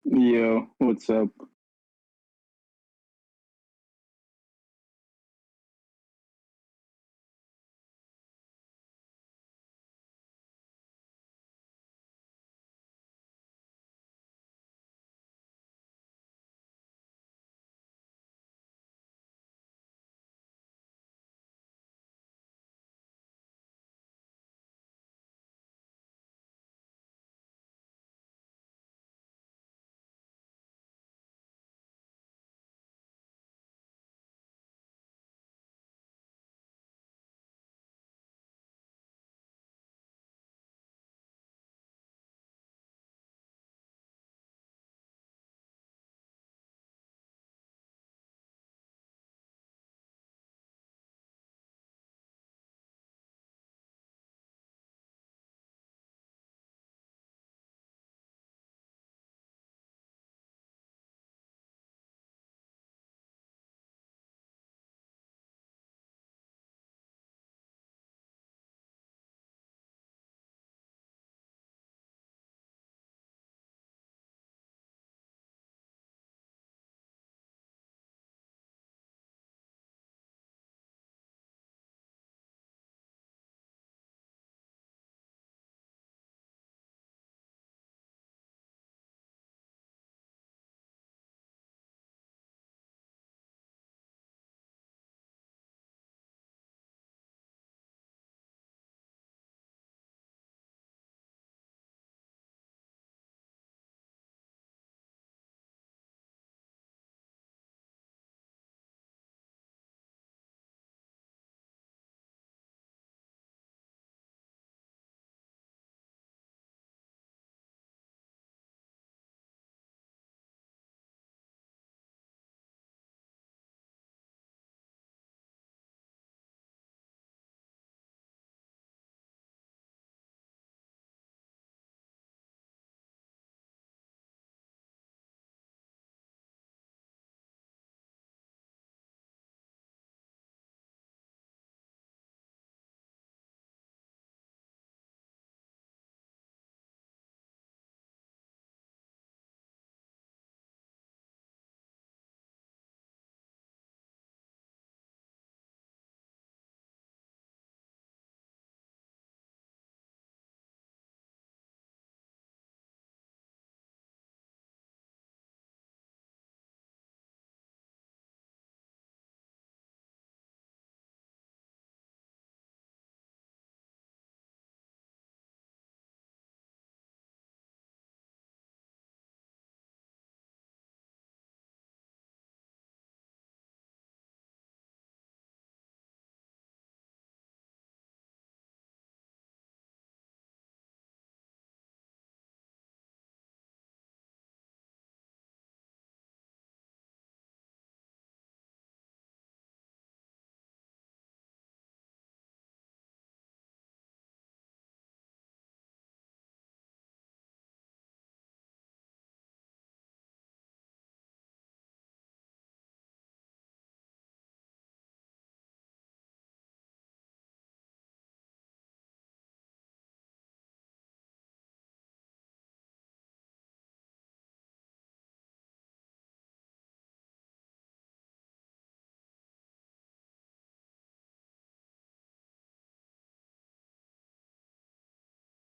Yo, what's up?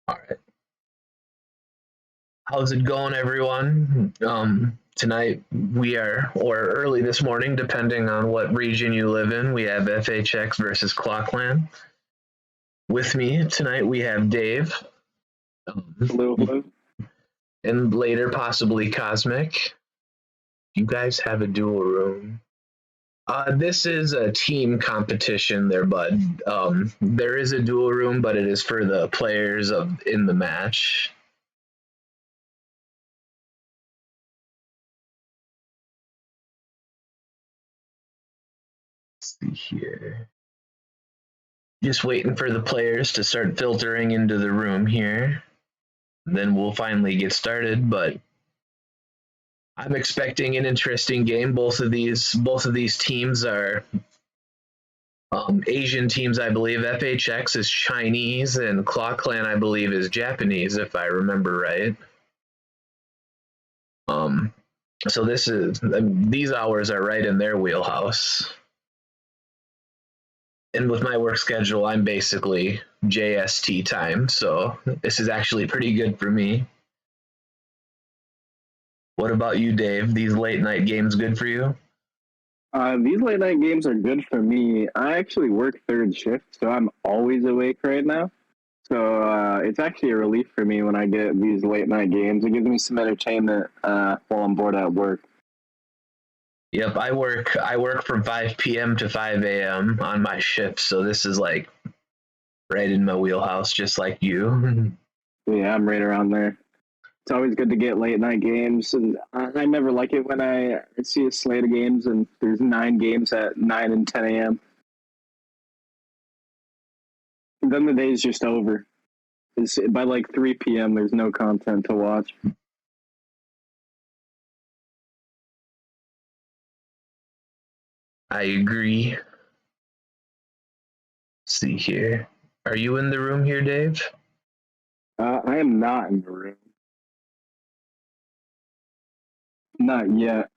All right. How's it going, everyone? Tonight or early this morning, depending on what region you live in, we have FHX versus ClawClan. With me tonight, we have Dave. Hello, hello. And later, possibly Cosmic. You guys have a duel room. This is a team competition there, bud. There is a duel room, but it is for the players in the match. Let's see here. Just waiting for the players to start filtering into the room here. Then we'll finally get started, but I'm expecting an interesting game. Both of these teams are Asian teams, I believe. FHX is Chinese, and ClawClan, I believe, is Japanese, if I remember right. So these hours are right in their wheelhouse. And with my work schedule, I'm basically JST time, so this is actually pretty good for me. What about you, Dave? These late night games good for you? These late night games are good for me. I actually work third shift, so I'm always awake right now. So it's actually a relief for me when I get these late night games. It gives me some entertainment while I'm bored at work. Yep, I work from 5 p.m. to 5 a.m. on my shift, so this is like right in my wheelhouse, just like you. Yeah, I'm right around there. It's always good to get late night games, and I never like it when I see a slate of games and there's 9 games at 9 and 10 a.m. Then the day's just over. By like 3 p.m., there's no content to watch. I agree. Let's see here. Are you in the room here, Dave? I am not in the room. Not yet.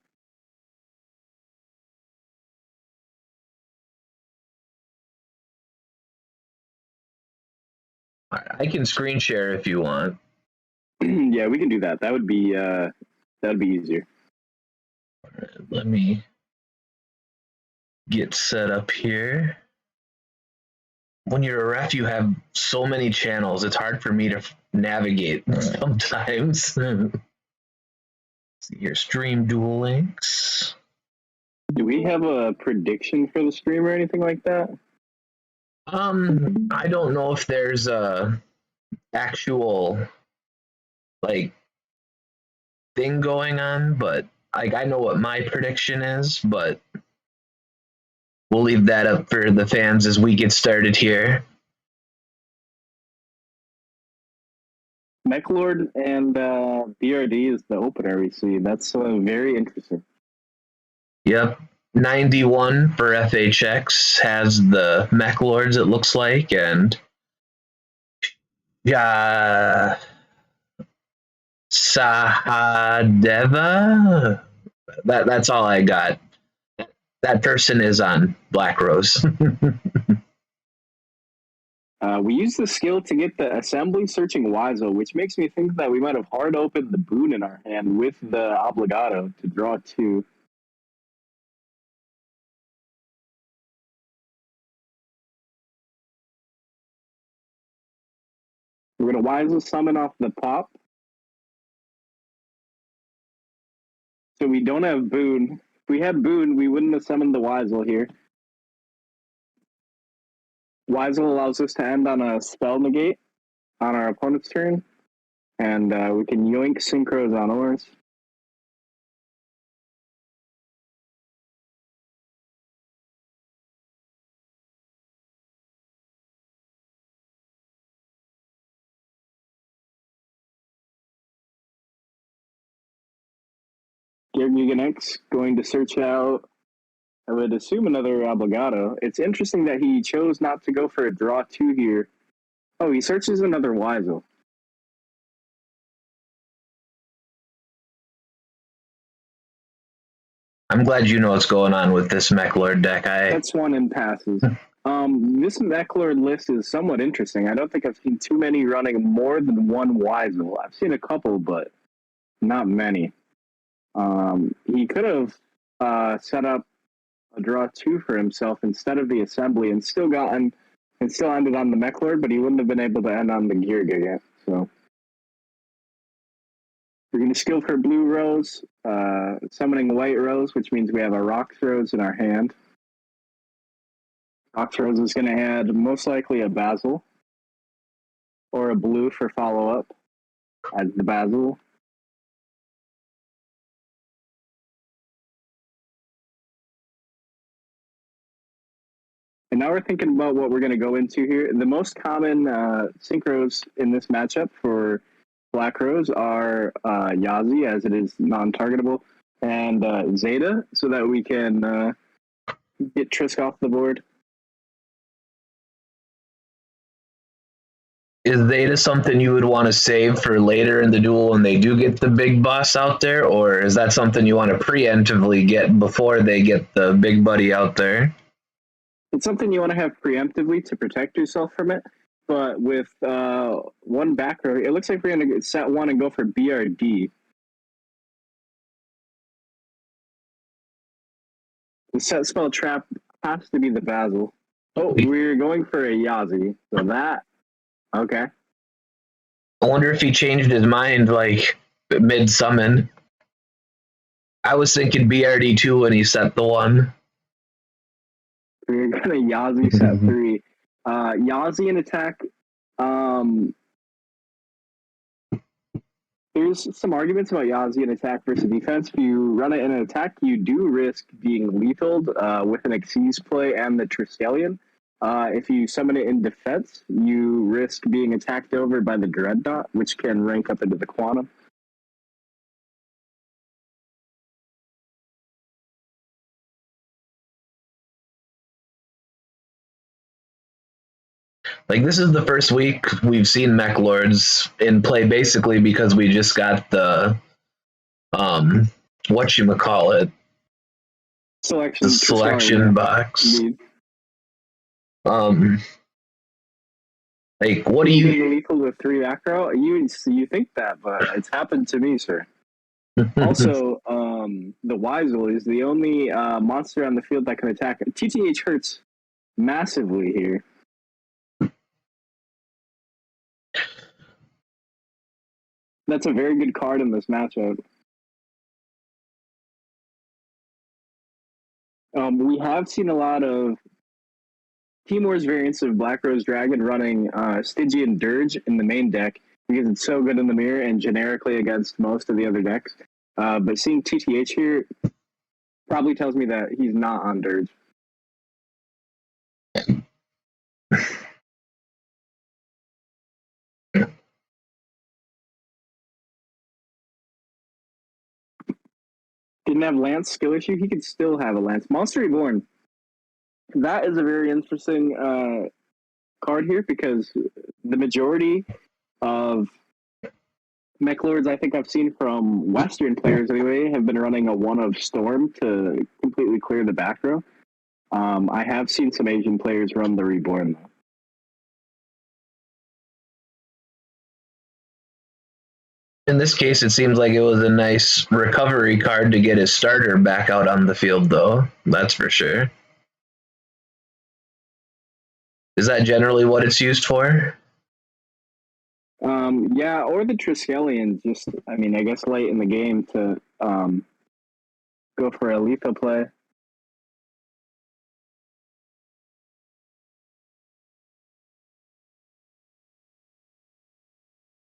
I can screen share if you want. Yeah, we can do that. That'd be easier. Let me get set up here. When you're a ref, you have so many channels. It's hard for me to navigate sometimes. See here, stream Duel Links. Do we have a prediction for the stream or anything like that? I don't know if there's a actual like thing going on, but like I know what my prediction is, but we'll leave that up for the fans as we get started here. Mechlord and BRD is the opener we see. That's very interesting. Yep. 91 for FHX has the Mech Lords, it looks like, and Sahadeva. That's all I got. That person is on Black Rose. We use the skill to get the assembly searching Wizel, which makes me think that we might have hard opened the boon in our hand with the obligato to draw 2. We're going to Wizel summon off the pop. So we don't have boon. If we had boon, we wouldn't have summoned the Wizel here. Wizel allows us to end on a spell negate on our opponent's turn, and we can yoink synchros on ours. Giganex going to search out, I would assume, another obligato. It's interesting that he chose not to go for a draw 2 here. Oh, he searches another Wizel. I'm glad you know what's going on with this Mech Lord deck. That's one in passes. This Mechlord list is somewhat interesting. I don't think I've seen too many running more than one Wizel. I've seen a couple, but not many. He could have set up a draw 2 for himself instead of the assembly and still ended on the Mechlord, but he wouldn't have been able to end on the Gear Giga. So we're going to skill for Blue Rose, summoning White Rose, which means we have a Rocks Rose in our hand. Rocks Rose is going to add most likely a Basil or a blue for follow-up. Adds the Basil. And now we're thinking about what we're going to go into here. The most common synchros in this matchup for Black Rose are Yazi, as it is non-targetable, and Zeta, so that we can get Trisk off the board. is Zeta something you would want to save for later in the duel when they do get the big boss out there, or is that something you want to preemptively get before they get the big buddy out there? It's something you want to have preemptively to protect yourself from it. But with one back row, it looks like we're going to set one and go for BRD. The set spell trap has to be the Basil. Oh, we're going for a Yazi. So that, okay. I wonder if he changed his mind like mid summon. I was thinking BRD2 when he set the one. We're going to Yazi set 3. Yazi in attack. There's some arguments about Yazi in attack versus defense. If you run it in an attack, you do risk being lethaled with an Xyz play and the Triskelion. If you summon it in defense, you risk being attacked over by the Dreadnought, which can rank up into the Quantum. Like, this is the first week we've seen Mech Lords in play, basically because we just got the whatchamacallit, Selection, the selection box. Like, what do you being lethal with 3 back row? You think that, but it's happened to me, sir. Also, the Weisel is the only monster on the field that can attack. TTH hurts massively here. That's a very good card in this matchup. We have seen a lot of Team Wars variants of Black Rose Dragon running Stygian Dirge in the main deck because it's so good in the mirror and generically against most of the other decks. But seeing TTH here probably tells me that he's not on Dirge. Didn't have Lance skill issue. He could still have a Lance. Monster Reborn. That is a very interesting card here because the majority of Mech Lords I think I've seen from Western players anyway have been running a 1 of Storm to completely clear the back row. I have seen some Asian players run the Reborn though. In this case, it seems like it was a nice recovery card to get his starter back out on the field, though. That's for sure. Is that generally what it's used for? Yeah, or the Triskelion, just, I mean, I guess late in the game to go for a lethal play.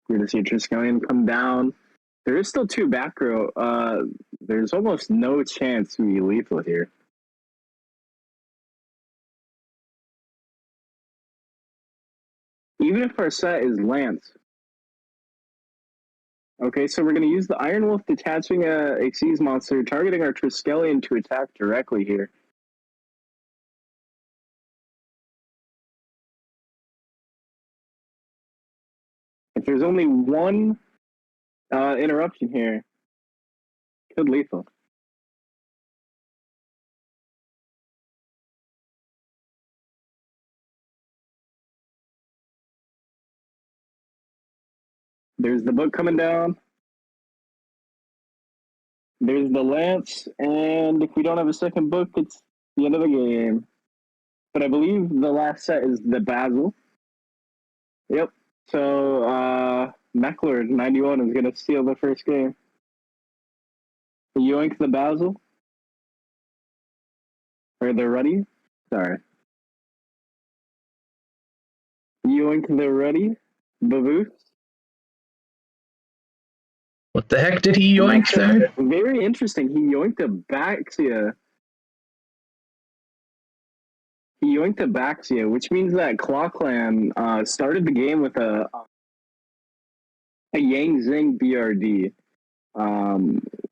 We're going to see a Triskelion come down. There is still 2 back row. There's almost no chance to be lethal here. Even if our set is Lance. Okay, so we're going to use the Iron Wolf detaching a Xyz monster, targeting our Triskelion to attack directly here. If there's only one interruption here, could lethal. There's the book coming down. There's the Lance, and if we don't have a second book, it's the end of the game. But I believe the last set is the Basil. Yep. So Mechlord 91 is going to steal the first game. Yoink the Basil. Or the Ruddy. Sorry. Yoink the Ruddy. Baboose. What the heck did he yoink there? Very interesting. He yoinked a Baxia. He yoinked a Baxia, which means that ClawClan started the game with a Yang Zing BRD,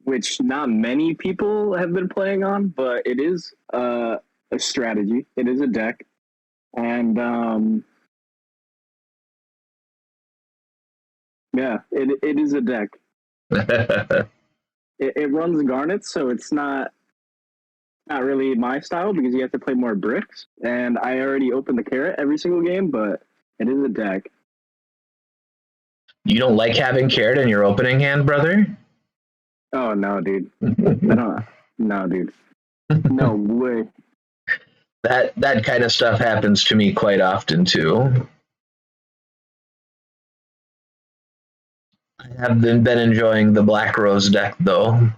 which not many people have been playing on, but it is a strategy. It is a deck. And Yeah, it is a deck. It runs garnets, so it's not really my style because you have to play more bricks. And I already open the carrot every single game, but it is a deck. You don't like having carrot in your opening hand, brother? Oh no, dude. I don't. No, dude. No way. That kind of stuff happens to me quite often too. I have been enjoying the Black Rose deck though.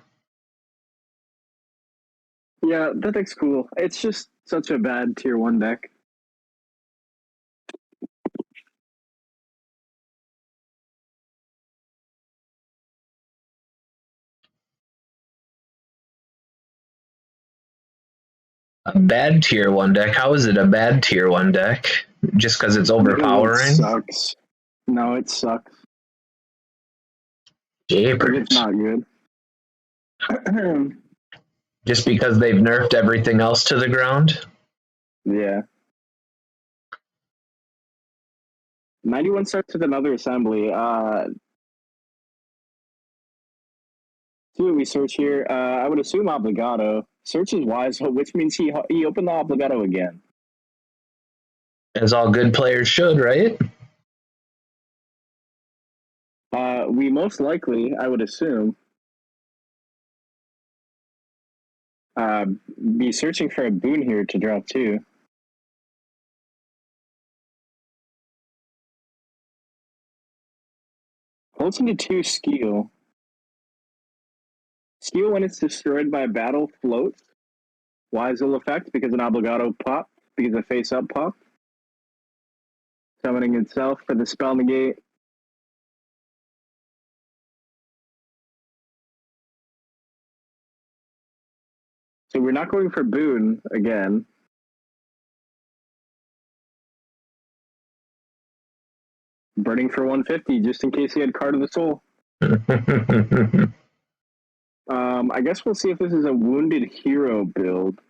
Yeah, that deck's cool. It's just such a bad tier 1 deck. A bad tier 1 deck? How is it a bad tier 1 deck? Just because it's Because it overpowering? sucks. No, it sucks. Like, it's Japers. not good. Just because they've nerfed everything else to the ground? Yeah. 91 starts with another assembly. See what we search here. I would assume Obligato. Search is wise, which means he opened the Obligato again. As all good players should, right? We most likely, I would assume, be searching for a boon here to drop too. Holds into 2 skill. Skill when it's destroyed by a battle floats. Wise will effect because an Obligato pop, because a face up pop. Summoning itself for the spell negate. So we're not going for boon again. Burning for 150 just in case he had Card of the Soul. I guess we'll see if this is a wounded hero build.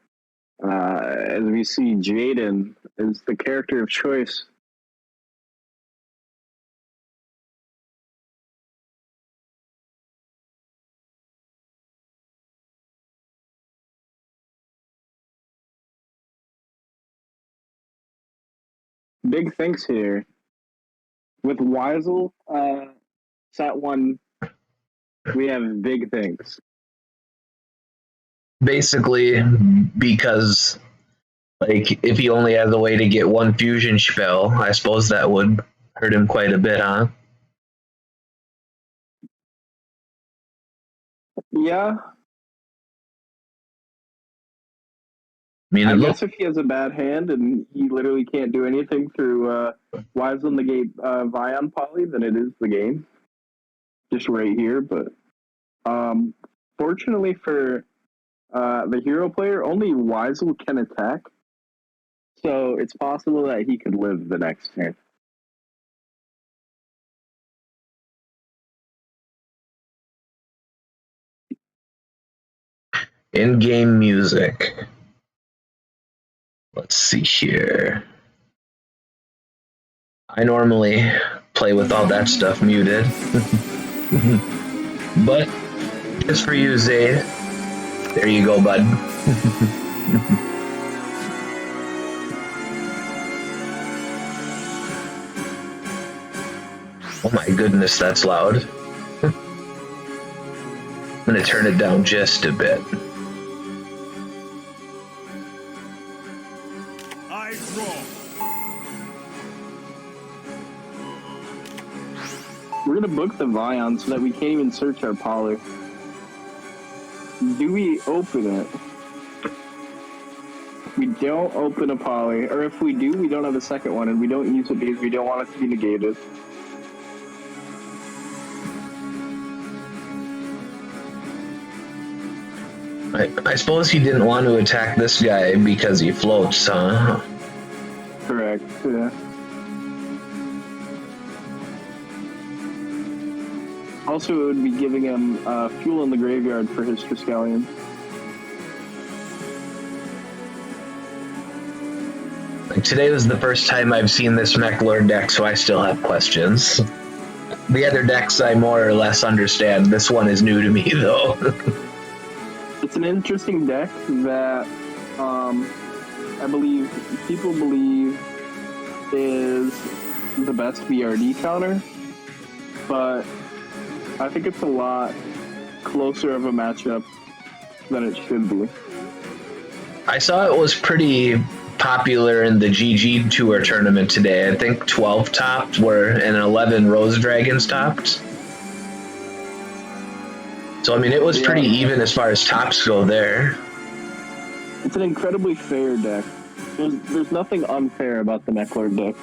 As we see, Jaden is the character of choice. Big thanks here. With Weisel, Sat 1, we have big things. Basically, because like if he only has a way to get one fusion spell, I suppose that would hurt him quite a bit, huh? Yeah, I mean, it I looked guess if he has a bad hand and he literally can't do anything through Weisel negate Vion Poly, then it is the game. Just right here, but fortunately for the hero player, only Weisel can attack. So it's possible that he could live the next turn. in-game music. Let's see here. I normally play with all that stuff muted. But just for you, Zayd, there you go, bud. Oh my goodness, that's loud. I'm gonna turn it down just a bit. I draw. We're gonna book the Vion so that we can't even search our poly. Do we open it? We don't open a poly, or if we do, we don't have a second one, and we don't use it because we don't want it to be negated. I suppose he didn't want to attack this guy because he floats, huh? Correct, yeah. Also, it would be giving him fuel in the graveyard for his Triskelion. Like, today was the first time I've seen this Mech Lord deck, so I still have questions. The other decks I more or less understand. This one is new to me, though. It's an interesting deck that I believe people believe is the best BRD counter, but I think it's a lot closer of a matchup than it should be. I saw it was pretty popular in the GG Tour tournament today. I think 12 topped were and 11 Rose Dragons topped. So, I mean, it was pretty even as far as tops go there. It's an incredibly fair deck. There's nothing unfair about the Mechlord deck.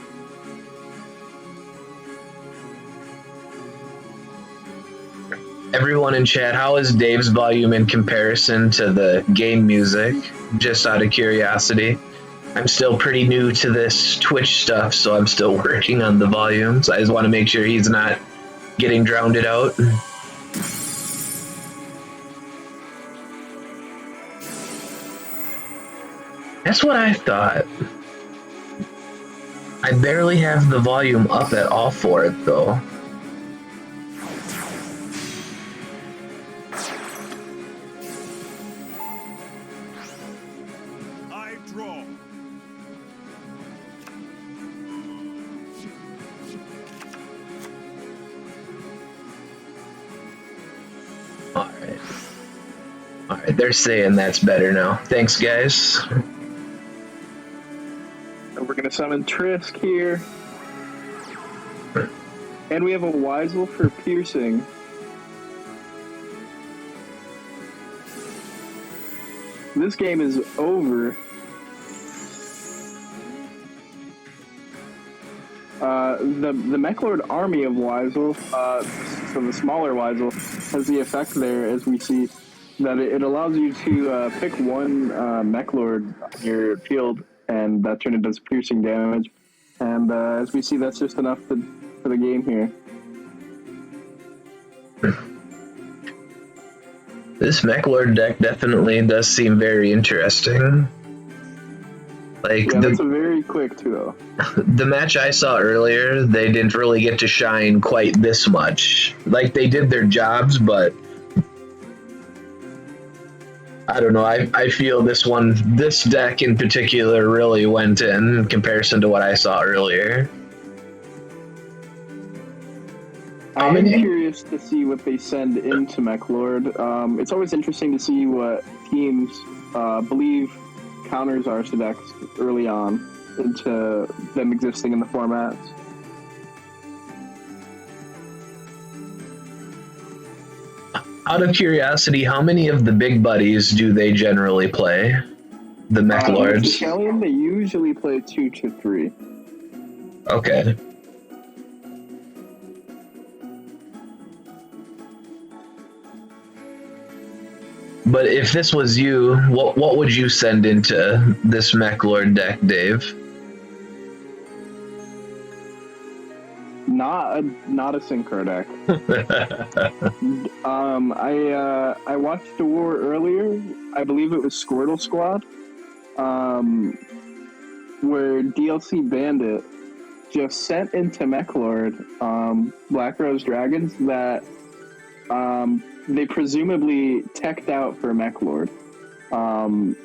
Everyone in chat, how is Dave's volume in comparison to the game music? Just out of curiosity. I'm still pretty new to this Twitch stuff, so I'm still working on the volumes. I just want to make sure he's not getting drowned out. That's what I thought. I barely have the volume up at all for it, though. I draw. Alright, they're saying that's better now. Thanks, guys. And we're gonna summon Trisk here. And we have a Weisel for piercing. This game is over. The Mechlord army of Weisel, so the smaller Weisel, has the effect there, as we see, that it allows you to pick one Mechlord on your field, and that turn it does piercing damage. And as we see, that's just enough for the game here. This Mechlord deck definitely does seem very interesting. Like, yeah, that's a very quick too, though. The match I saw earlier, they didn't really get to shine quite this much. Like, they did their jobs, but I don't know. I feel this deck in particular really went in comparison to what I saw earlier. I'm curious to see what they send into Mechlord. It's always interesting to see what teams believe counters are to decks early on into them existing in the formats. Out of curiosity, how many of the big buddies do they generally play? The Mechlords? They usually play 2 to 3. Okay. But if this was you, what would you send into this Mechlord deck, Dave? Not a synchro deck. I watched a war earlier. I believe it was Squirtle Squad, where DLC Bandit just sent into Mechlord Black Rose Dragons that they presumably teched out for Mechlord, and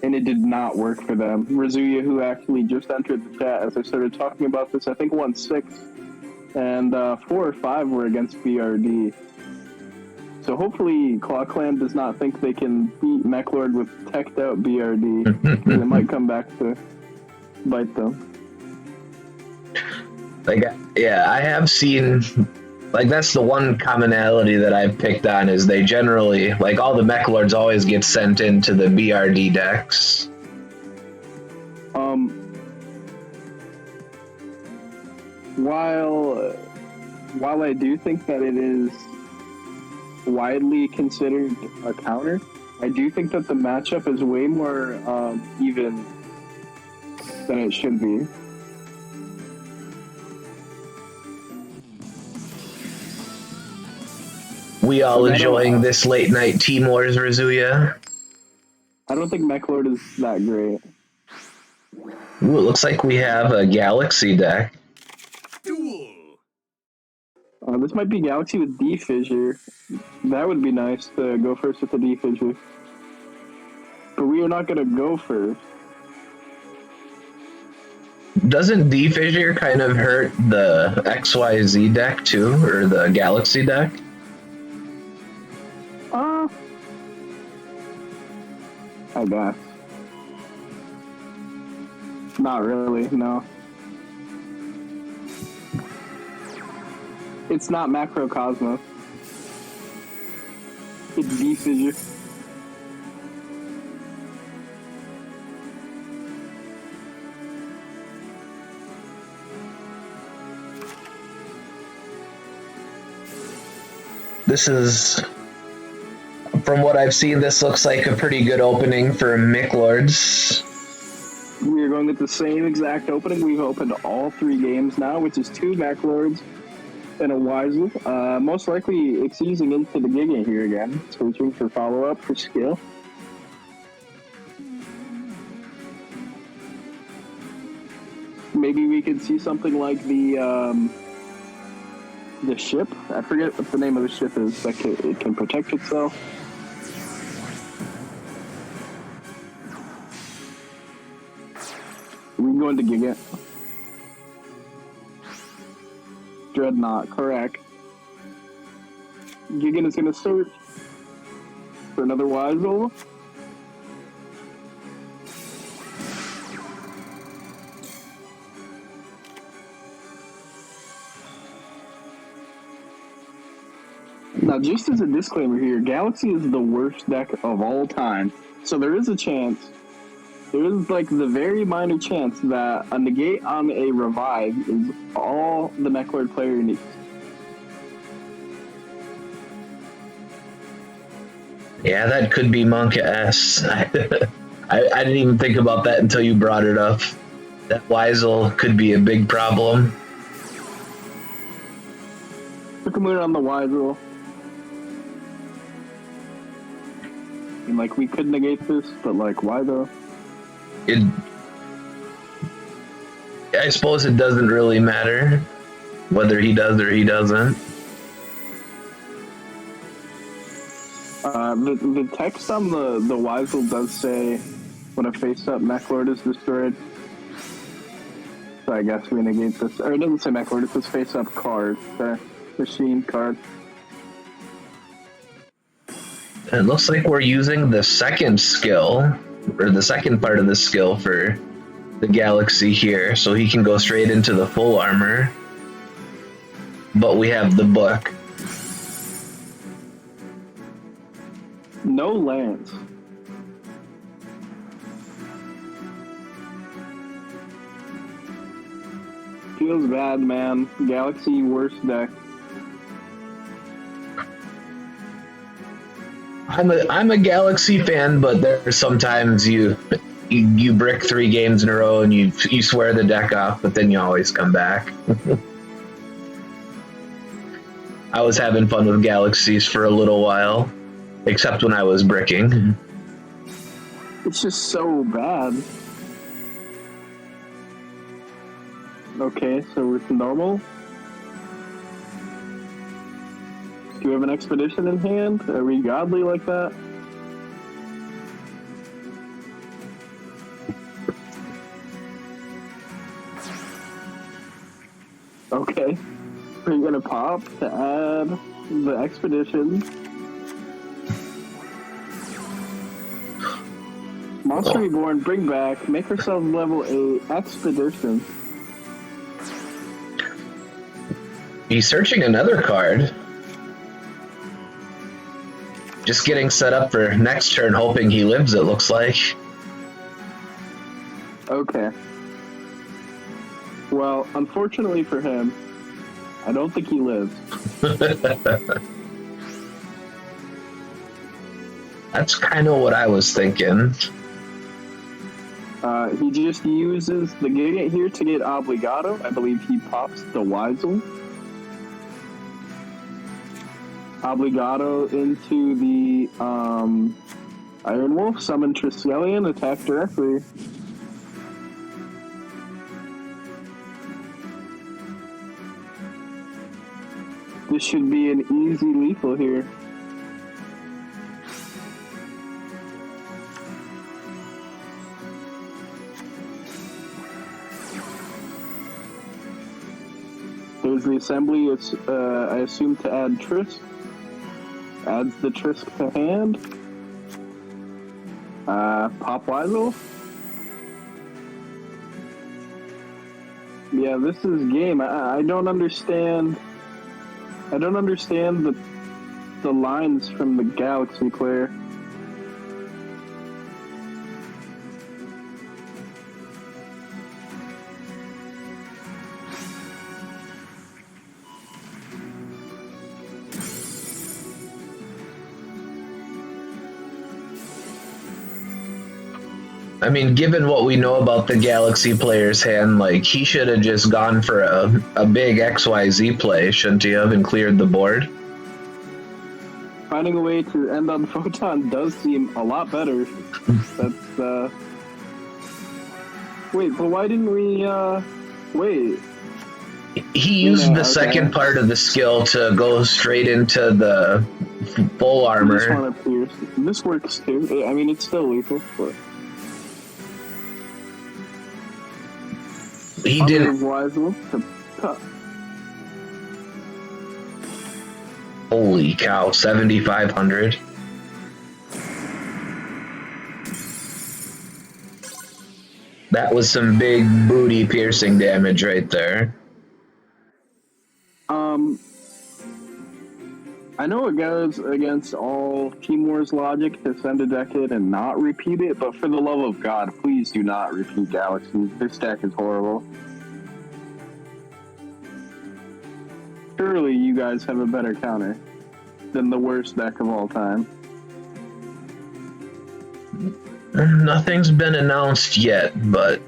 it did not work for them. Rizuya, who actually just entered the chat as I started talking about this, I think won 6, and 4 or 5 were against BRD. So hopefully ClawClan does not think they can beat Mechlord with teched out BRD. It might come back to bite them. Like, yeah, I have seen... Like, that's the one commonality that I've picked on, is they generally, like, all the Mechlords always get sent into the BRD decks. While I do think that it is widely considered a counter, I do think that the matchup is way more even than it should be. We all enjoying this late night Team Wars, Rizuya? I don't think Mechlord is that great. Ooh, it looks like we have a Galaxy deck. Duel. This might be Galaxy with D Fissure. That would be nice to go first with the D Fissure. But we are not going to go first. Doesn't D Fissure kind of hurt the XYZ deck too, or the Galaxy deck? I guess. Not really, no. It's not Macrocosmos. It's D Fissure. This is, from what I've seen, this looks like a pretty good opening for Michlords. We are going with the same exact opening. We've opened all 3 games now, which is 2 Maclords and a Wisely. Most likely it's easing into the Giga here again, searching for follow-up for skill. Maybe we could see something like the ship. I forget what the name of the ship is. That it can protect itself. We can go into Giga. Dreadnought, correct. Gigan is going to search for another Wisel. Now, just as a disclaimer here, Galaxy is the worst deck of all time. So there is a chance, there is like the very minor chance that a negate on a revive is all the Mechlord player needs. Yeah, that could be Monka S. I didn't even think about that until you brought it up. That Wisel could be a big problem. Took a moon on the Wisel. And like, we could negate this, but like, why though? I suppose it doesn't really matter whether he does or he doesn't. The text on the Wisel does say when a face-up Mechlord is destroyed. So I guess we negate this. Or it doesn't say Mechlord, it says face-up card. The machine card. It looks like we're using the second skill, or the second part of the skill for the Galaxy here, so he can go straight into the full armor. But we have the book. No lands. Feels bad, man. Galaxy worst deck. I'm a Galaxy fan, but there's sometimes you brick 3 games in a row and you swear the deck off, but then you always come back. I was having fun with Galaxies for a little while, except when I was bricking. It's just so bad. Okay, so it's normal. Do we have an expedition in hand? Are we godly like that? Okay. We're gonna pop to add the expedition. Monster Reborn, bring back, make ourselves level 8 expedition. He's searching another card. Just getting set up for next turn, hoping he lives, it looks like. Okay. Well, unfortunately for him, I don't think he lives. That's kind of what I was thinking. He just uses the Giga here to get Obligato. I believe he pops the Wisel. Obligato into the Iron Wolf, summon Triskelion, attack directly. This should be an easy lethal here. There's the assembly. It's I assume to add Trisk. Adds the Trisk to hand. Pop Weisel. Yeah, this is game. I don't understand. I don't understand the lines from the Galaxy player. I mean, given what we know about the Galaxy player's hand, like, he should have just gone for a big XYZ play, shouldn't he have, and cleared the board? Finding a way to end on Photon does seem a lot better. That's, Wait, but why didn't we, wait? He used the second part of the skill to go straight into the full armor. This one appears. This works too. I mean, it's still lethal, but... He didn't. Holy cow, 7,500. That was some big booty piercing damage right there. I know it goes against all Team Wars logic to send a deck in and not repeat it, but for the love of God, please do not repeat Galaxy. This deck is horrible. Surely you guys have a better counter than the worst deck of all time. Nothing's been announced yet, but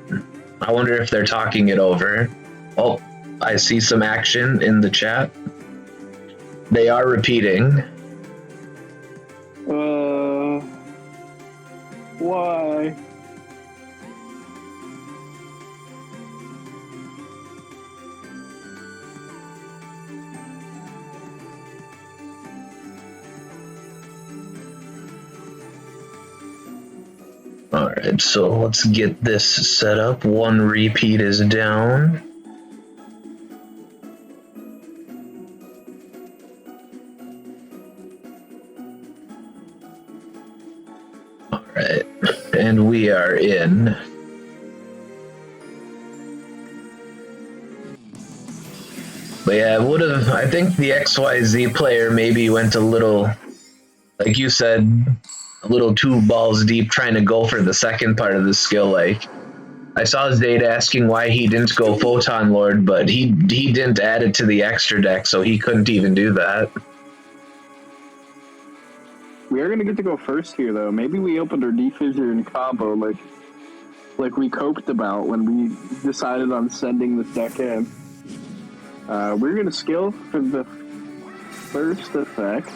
I wonder if they're talking it over. Oh, I see some action in the chat. They are repeating. Why? Alright, so let's get this set up. One repeat is down. Alright, and we are in. But yeah, I think the XYZ player maybe went a little, like you said, a little too balls deep trying to go for the second part of the skill. Like, I saw Zayd asking why he didn't go Photon Lord, but he didn't add it to the extra deck, so he couldn't even do that. We are going to get to go first here, though. Maybe we opened our Defissure and combo like we coped about when we decided on sending this deck in. We're going to skill for the first effect,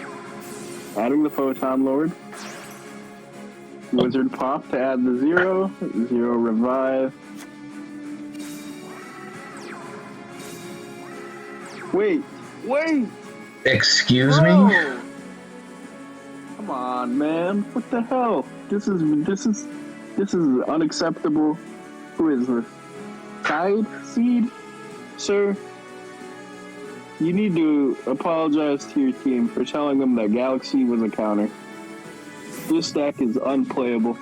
adding the Photon Lord. Wizard Pop to add the 0 revive. Wait! Excuse me? Come on, man. What the hell? This is unacceptable. Who is this? Tide Seed? Sir? You need to apologize to your team for telling them that Galaxy was a counter. This deck is unplayable.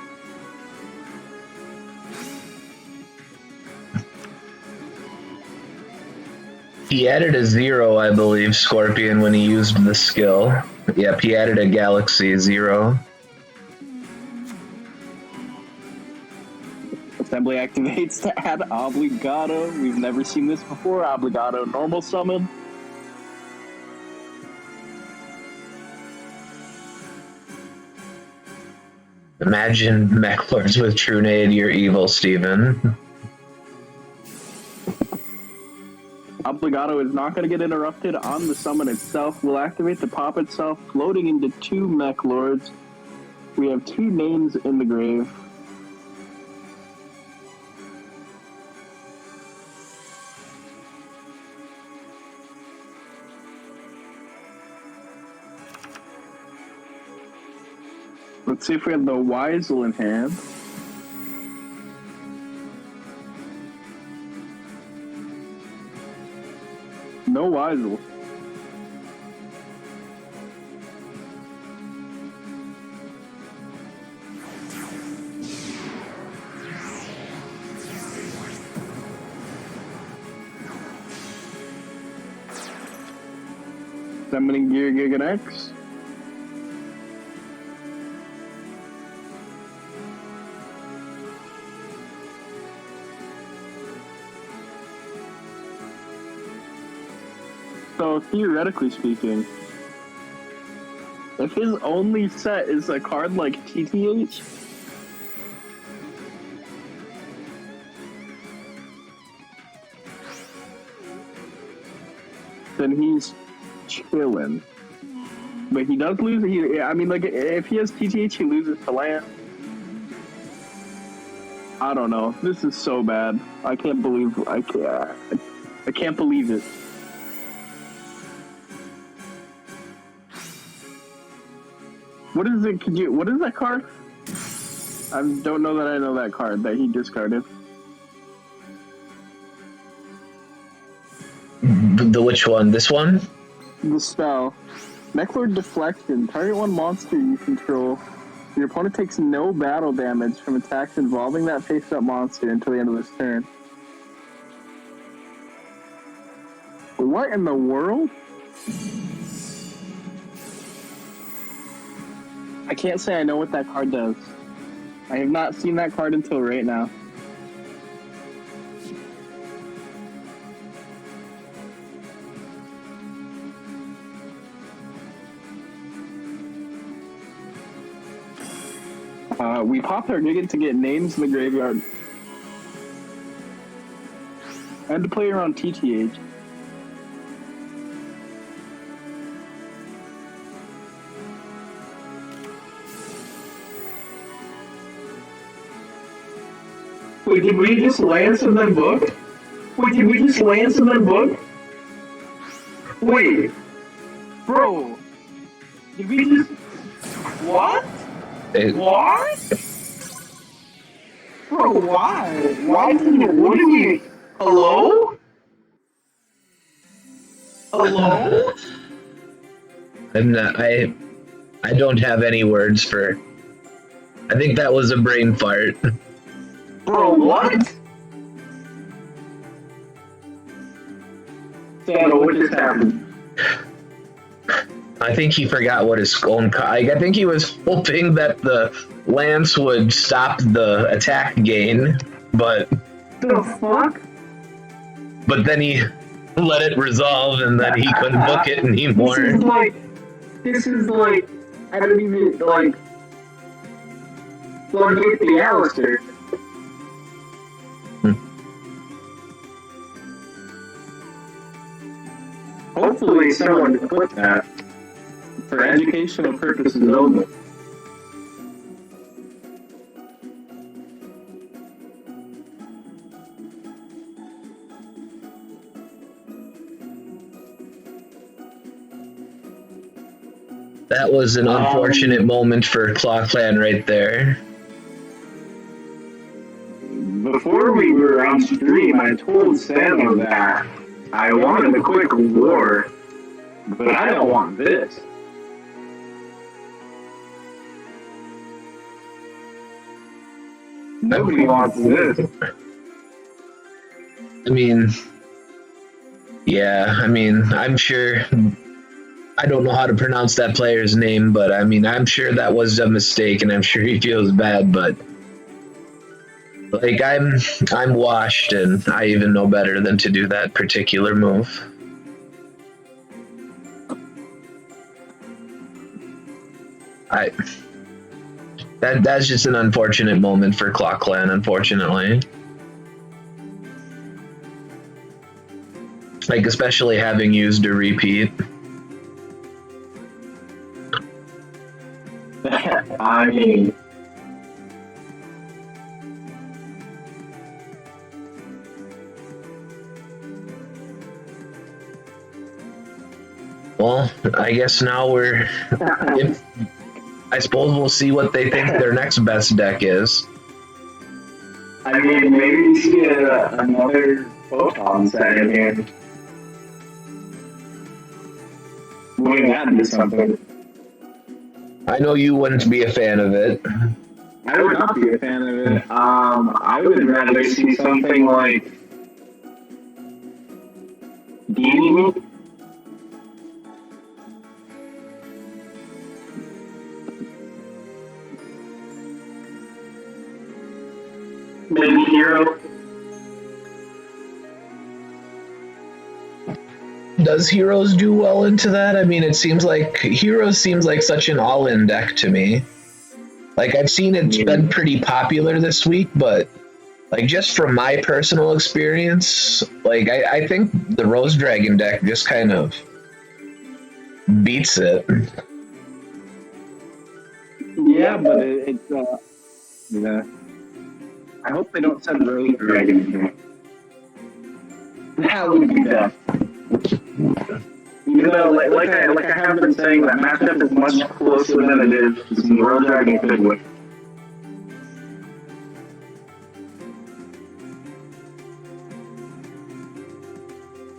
He added a 0, I believe, Scorpion, when he used the skill. Yep, he added a Galaxy 0. Assembly activates to add Obligato. We've never seen this before. Obligato normal summon. Imagine Mech Lords with Trunade, you're evil, Steven. Obligato is not going to get interrupted on the summon itself. We'll activate the pop itself, floating into 2 Mech Lords. We have 2 names in the grave. Let's see if we have the Weisel in hand. No Weisel. Summoning Gear Gigan X. So theoretically speaking, if his only set is a card like TTH, then he's chilling. But he does lose. I mean, like, if he has TTH, he loses to land. I don't know. This is so bad. I can't believe. I can't believe it. What is it? What is that card? I don't know that I know that card that he discarded. The which one? This one? The spell. Necklord Deflection. Target one monster you control. Your opponent takes no battle damage from attacks involving that face-up monster until the end of this turn. What in the world? I can't say I know what that card does. I have not seen that card until right now. We popped our Gigan to get names in the graveyard. And to play around TTH. Wait, did we just lance and then book? Wait, did we just lance and then book? Wait. Bro. Did we just... What? What? Bro, why? Why did you... What did we... Hello? Hello? I'm not... I don't have any words for... I think that was a brain fart. Bro, what? Santa, what just happened? I think he forgot what his own... I think he was hoping that the lance would stop the attack gain, but... The fuck? But then he let it resolve, and then he couldn't book it anymore. This is like... I don't even, like... get the Alistair. Hopefully someone can put that for educational purposes only. That was an unfortunate moment for ClawClan right there. Before we were on stream, I told Samo that I wanted a quick war, but I don't want this. Nobody wants this. I mean, yeah, I mean, I'm sure, I don't know how to pronounce that player's name, but I mean, I'm sure that was a mistake, and I'm sure he feels bad, but like, I'm washed, and I even know better than to do that particular move. That's just an unfortunate moment for ClawClan, unfortunately. Like, especially having used a repeat. I mean... Well, I guess now we're... I suppose we'll see what they think their next best deck is. I mean, maybe you should get another photon set in here. Wouldn't that be something? I know you wouldn't be a fan of it. I would not be a fan of it. I would rather see something like Deanie. Maybe Hero. Does Heroes do well into that? I mean, it seems like Heroes seems like such an all-in deck to me. Like, I've seen it's been pretty popular this week, but like just from my personal experience, like I think the Rose Dragon deck just kind of beats it. Yeah, but it's yeah. I hope they don't send Rose Dragon here. That would be bad. Even though, like I have been saying, that matchup is much closer than it is to some Rose Dragon could win.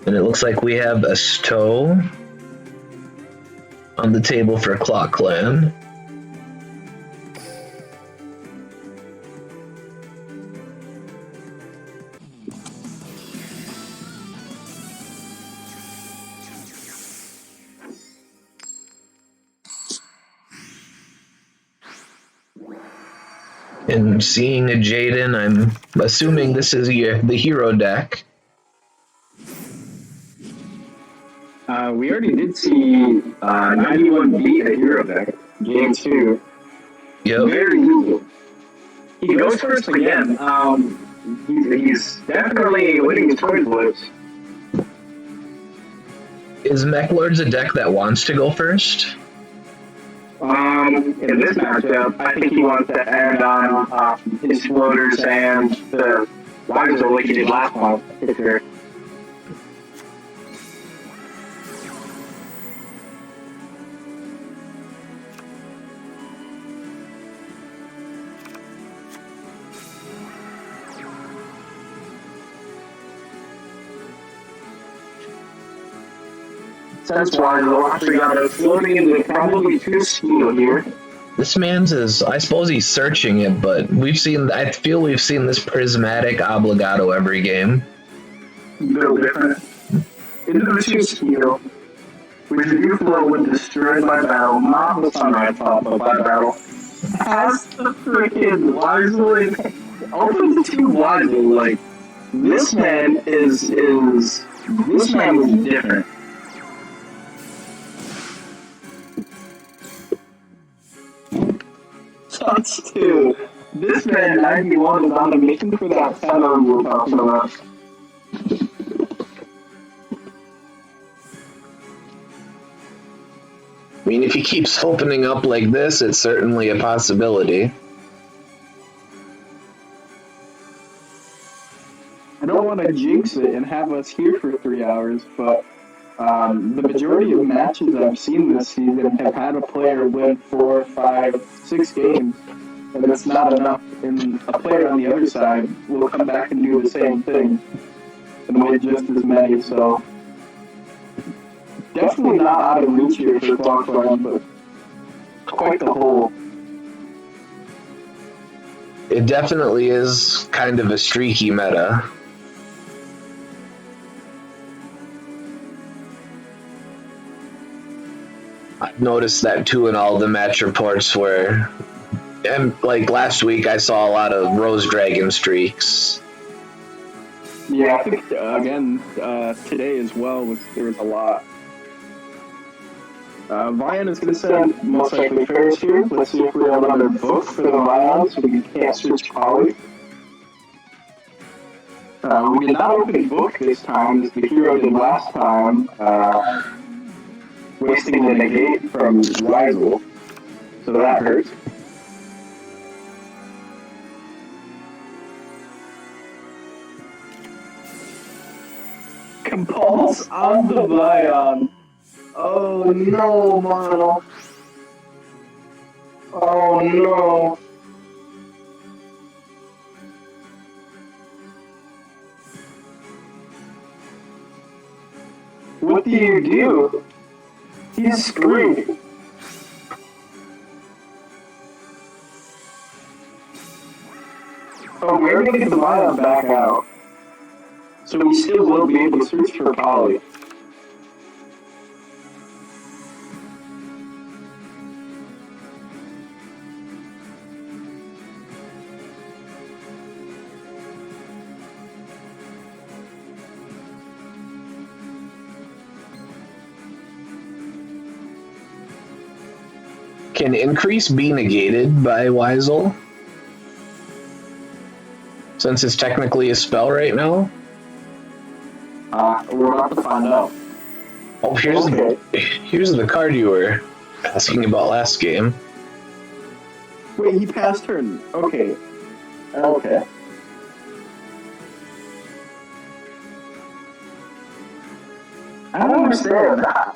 And it looks like we have a Stowe on the table for ClawClan. And seeing a Jaden, I'm assuming this is the hero deck. We already did see 91 beat a hero deck, game 2. Yep. Very easy. He goes first again. He's definitely winning his coin flips. Is Mech Lords a deck that wants to go first? In this matchup, I think he wants to add on his floaters and the Wiser like he did last month. Sure. Since Wiser actually got a floating into probably 2 skill here. This man's is, I suppose he's searching it, but I feel we've seen this prismatic obligato every game. A little different. Into the 2 skill, which if you float would destroy my battle, not the sunrise top of my battle. Has the freaking Wisely, open the 2 Wisely, like, this man is different. Touch 2. This man 91 is on a mission for that 10 we were talking about. I mean, if he keeps opening up like this, it's certainly a possibility. I don't want to jinx it and have us here for 3 hours, but the majority of matches I've seen this season have had a player win 4, 5, 6 games, and that's not enough. And a player on the other side will come back and do the same thing and win just as many, so definitely not out of reach here for ClawClan, but quite the hole. It definitely is kind of a streaky meta. I've noticed that too in all the match reports where, and like last week, I saw a lot of Rose Dragon streaks. Yeah, I think, again, today as well, there was a lot. Vion is going to send most likely Ferris here. Let's see if we have another book for the Vion so we can't switch Polly. We did not open book this time as the hero did last time, wasting the negate from Weisel. So that hurts. Compulse on the Vion. Oh no, Mono. Oh no! What do you do? He's screwed. Oh, we're gonna get the vial back out. So we still will be able to search for Polly. Can increase be negated by Weisel? Since it's technically a spell right now? We're about to find out. Oh, here's the card you were asking about last game. Wait, he passed turn. Okay. Okay. I don't understand that.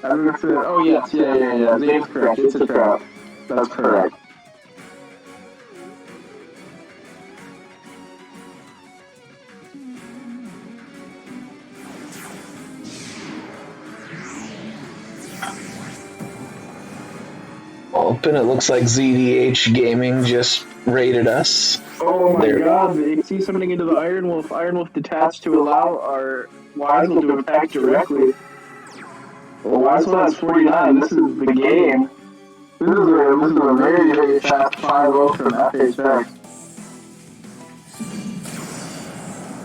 Oh yes, yeah. Zane's correct. It's a trap. That's correct. Open. It looks like ZDH Gaming just raided us. Oh my god, you see something into the Iron Wolf. Iron Wolf detached to allow our Weisel to attack directly. Well, Weisel has 49. This is the game. This is a very, very fast 5-0 from FHX.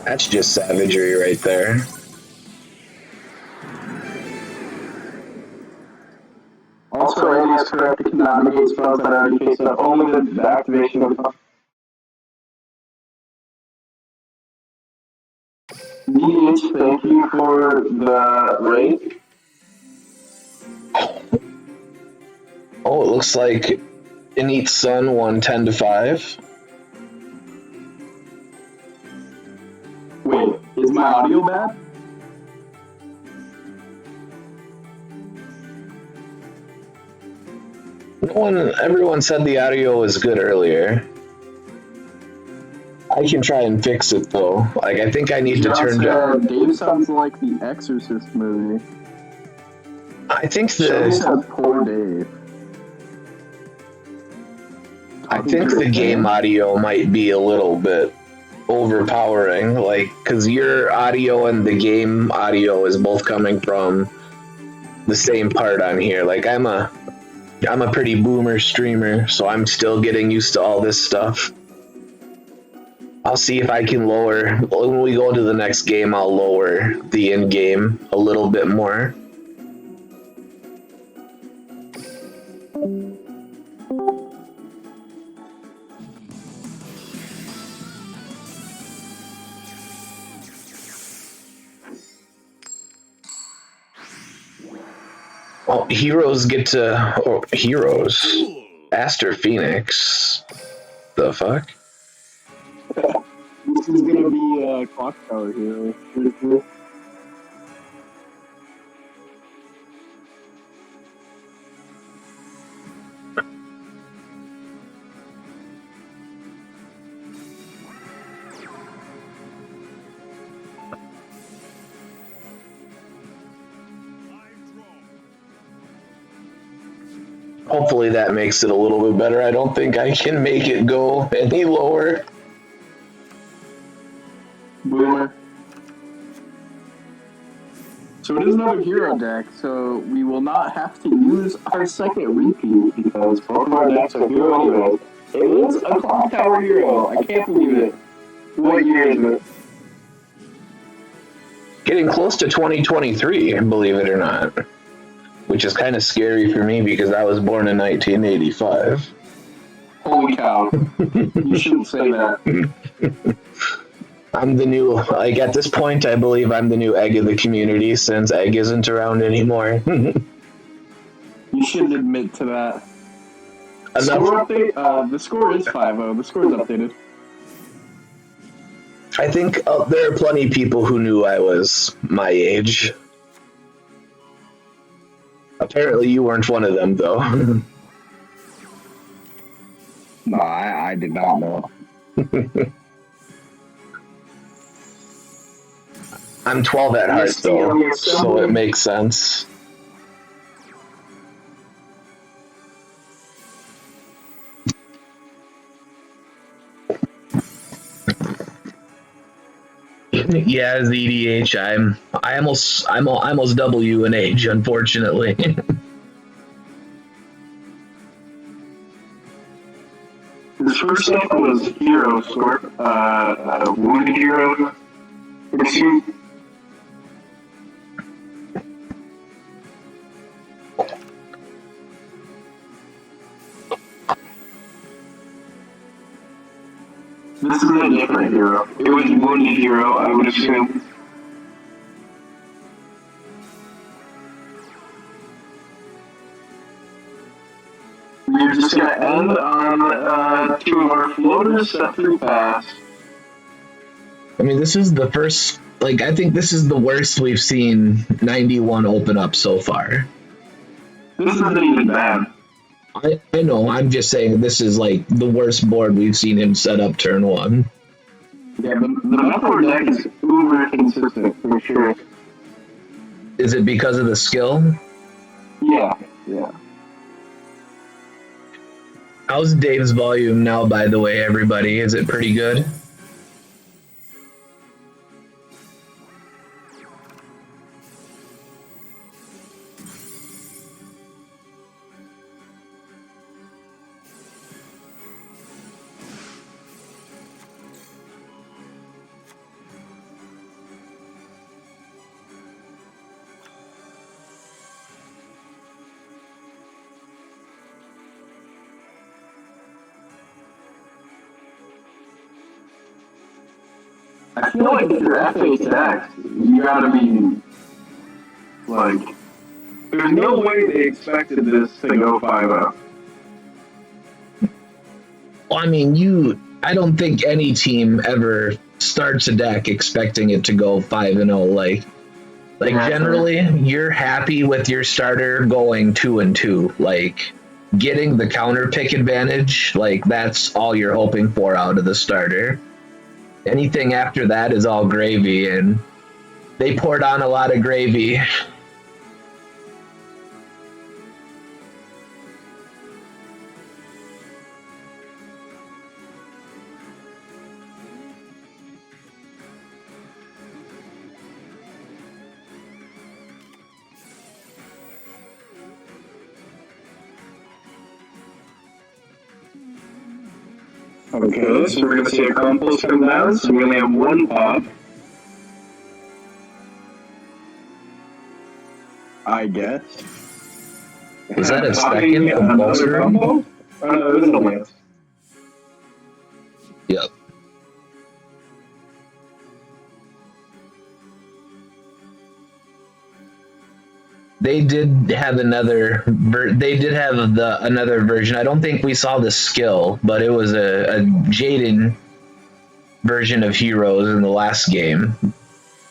That's just savagery right there. Also, Andy is correct. It cannot negate spells that already face up. Only the activation of DH, thank you for the raid. Oh, it looks like Init's son won 10 to 5. Wait, is my audio bad? Everyone said the audio was good earlier. I can try and fix it though. Like, I think I need to turn down. Dave sounds like the Exorcist movie. I think poor Dave. I think the game audio might be a little bit overpowering, like, because your audio and the game audio is both coming from the same part on here. Like, I'm a pretty boomer streamer, so I'm still getting used to all this stuff. I'll see if I can lower, when we go to the next game, I'll lower the in-game a little bit more. Oh, heroes get to... Oh, heroes. Aster Phoenix. The fuck? This is gonna be a clock tower hero. Hopefully that makes it a little bit better. I don't think I can make it go any lower. Boomer. So it is another hero deck, so we will not have to use our second repeat because both of our decks are hero anyways. It is a clock tower hero. I can't believe it. What year is it? Getting close to 2023, believe it or not. Which is kind of scary for me because I was born in 1985. Holy cow. You shouldn't say that. I'm the new, like, at this point, I believe I'm the new egg of the community since egg isn't around anymore. You shouldn't admit to that. Score update? The score is 5-0. The score is updated. I think there are plenty of people who knew I was my age. Apparently you weren't one of them, though. No, I did not know. I'm 12 at heart, though, so it makes sense. Yeah, as EDH, I'm almost double you in age, unfortunately. His first stuff was Hero Scorp, Wounded Hero. Pursuit. This is a different hero. It was Wounded Hero, I would assume. You're just gonna end on 2 of our floaters set through pass. I mean, this is the first, like, I think this is the worst we've seen 91 open up so far. This isn't even bad. I know, I'm just saying this is, like, the worst board we've seen him set up turn 1. Yeah, but the Methor deck is uber consistent, for sure. Is it because of the skill? Yeah. How's Dave's volume now, by the way, everybody? Is it pretty good? I feel like if you're FHX, you gotta be, like, there's no way they expected this to go 5-0. Well, I mean, I don't think any team ever starts a deck expecting it to go 5-0. Like generally, you're happy with your starter going 2-2. Like, getting the counter pick advantage, like, that's all you're hoping for out of the starter. Anything after that is all gravy, and they poured on a lot of gravy. Okay, so we're gonna see a compost come down, so we only have 1 pop. I guess. Was that a second compulsory? Oh, no, it was a lance. Yep. They did have another. They did have another version. I don't think we saw the skill, but it was a Jaden version of Heroes in the last game.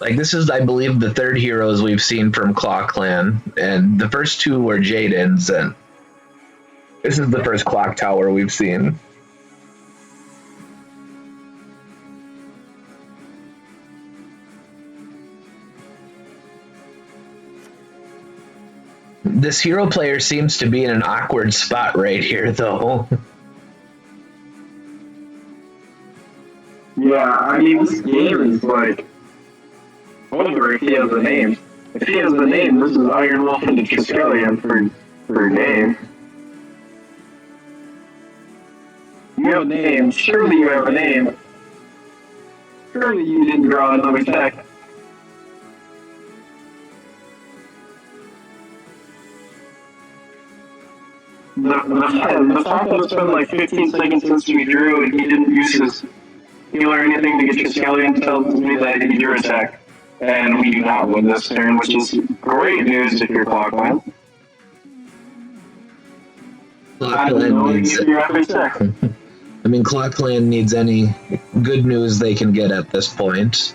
Like, this is, I believe, the 3rd Heroes we've seen from ClawClan, and the first 2 were Jaden's, and this is the first Clock Tower we've seen. This hero player seems to be in an awkward spot right here, though. Yeah, I mean, this game is like over if he has a name. If he has a name, this is Iron Wolf into Triskelion for a game. You have a name, surely you have a name. Surely you didn't draw another deck. The fact that it's been like 15 seconds since we drew and he didn't use his heal or anything to get Triskelion tells me that he drew a deck. And we do not win this turn, which is great news if you're ClawClan. ClawClan needs. I mean, ClawClan needs any good news they can get at this point.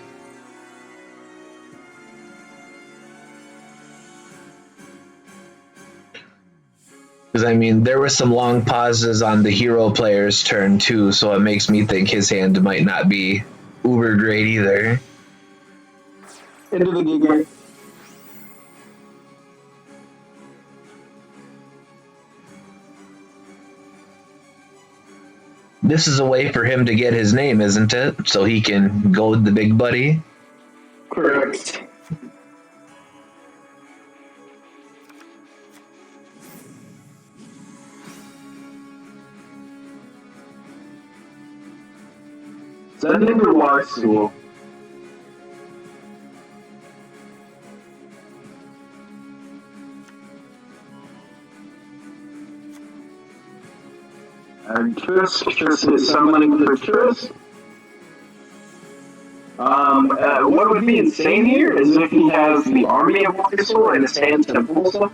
Because, I mean, there were some long pauses on the hero player's turn, too, so it makes me think his hand might not be uber great either. Into the Giga. This is a way for him to get his name, isn't it? So he can go with the big buddy? Correct. Send him to water school. And Chris is summoning for Chris. What would be insane here is if he has the army of water school and his hand temple stuff.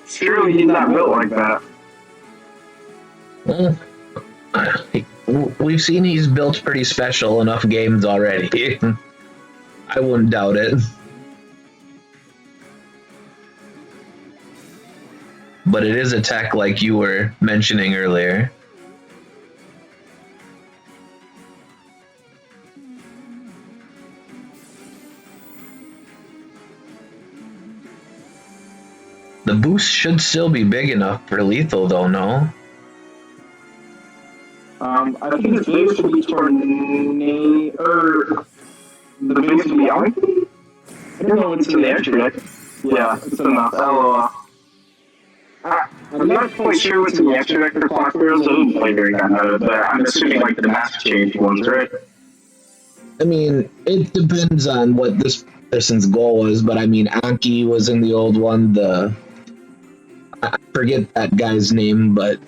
Surely he's not built like that. We've seen he's built pretty special enough games already. I wouldn't doubt it. But it is a tech like you were mentioning earlier. The boost should still be big enough for lethal, though, no? I think his base should be tornado, or the base should be army? I don't know what's in the extra deck. Yeah, it's enough. I'm not quite sure what's in the extra deck for Clock Heroes. I didn't play very good, but I'm assuming like the master change ones, right? I mean, it depends on what this person's goal was, but I mean, Anki was in the old one, I forget that guy's name, but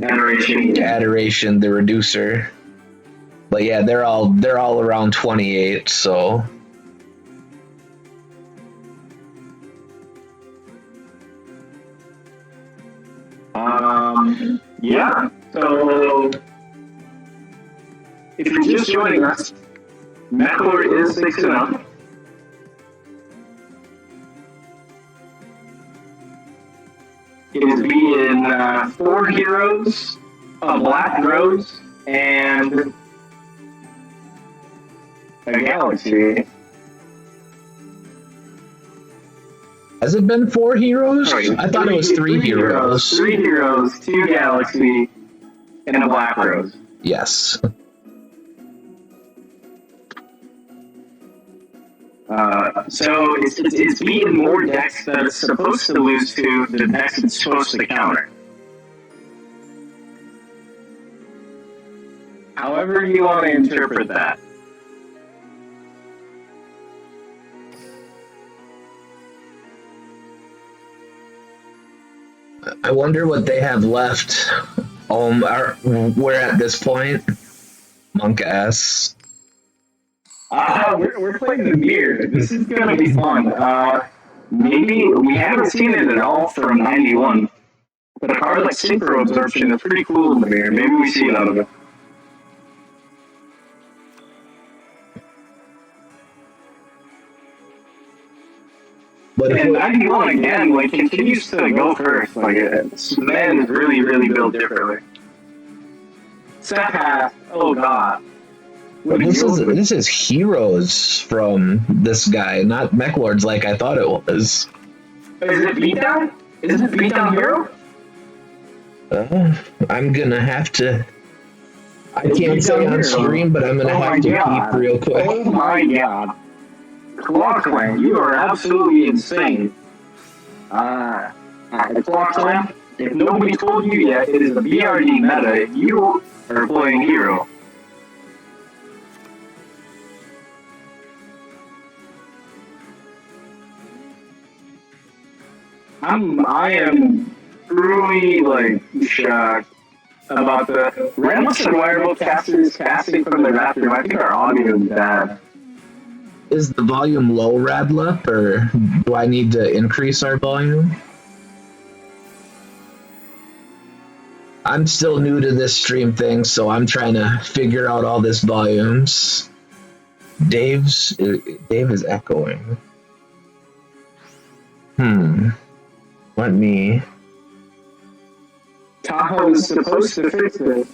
Adoration, the reducer. But yeah, they're all around 28, so yeah. So if you're just joining us, Mechlor is 6-0. It is being 4 heroes, a black rose, and a galaxy. Has it been 4 heroes? I thought it was 3 heroes. 3 heroes, 2 galaxy, and a black rose. Yes. So it's beaten more decks that it's supposed to lose to the decks it's supposed to counter. However you want to interpret that. I wonder what they have left. We're at this point. Monk S. We're playing the mirror. This is gonna be fun. Maybe we haven't seen it at all from 91, but a card like Synchro Absorption is pretty cool in the mirror. Maybe we see it out of it. But and 91 again, like continues to go first. Like man is really built differently. Step path. Oh god. This is heroes from this guy, not mech lords like I thought it was. Is it beatdown? Is it beatdown hero? I'm gonna have to. I can't say on stream, but I'm gonna have to peep real quick. Oh my god. ClawClan, you are absolutely insane. ClawClan, if nobody told you yet, it is a BRD meta. You are playing hero. I am truly like shocked about the Rambles and Wirebolt casters casting from the Raptor. I think our audio is bad. Is the volume low, Radlip, or do I need to increase our volume? I'm still new to this stream thing, so I'm trying to figure out all this volumes. Dave is echoing. Let me. Tahoe is supposed to fix it.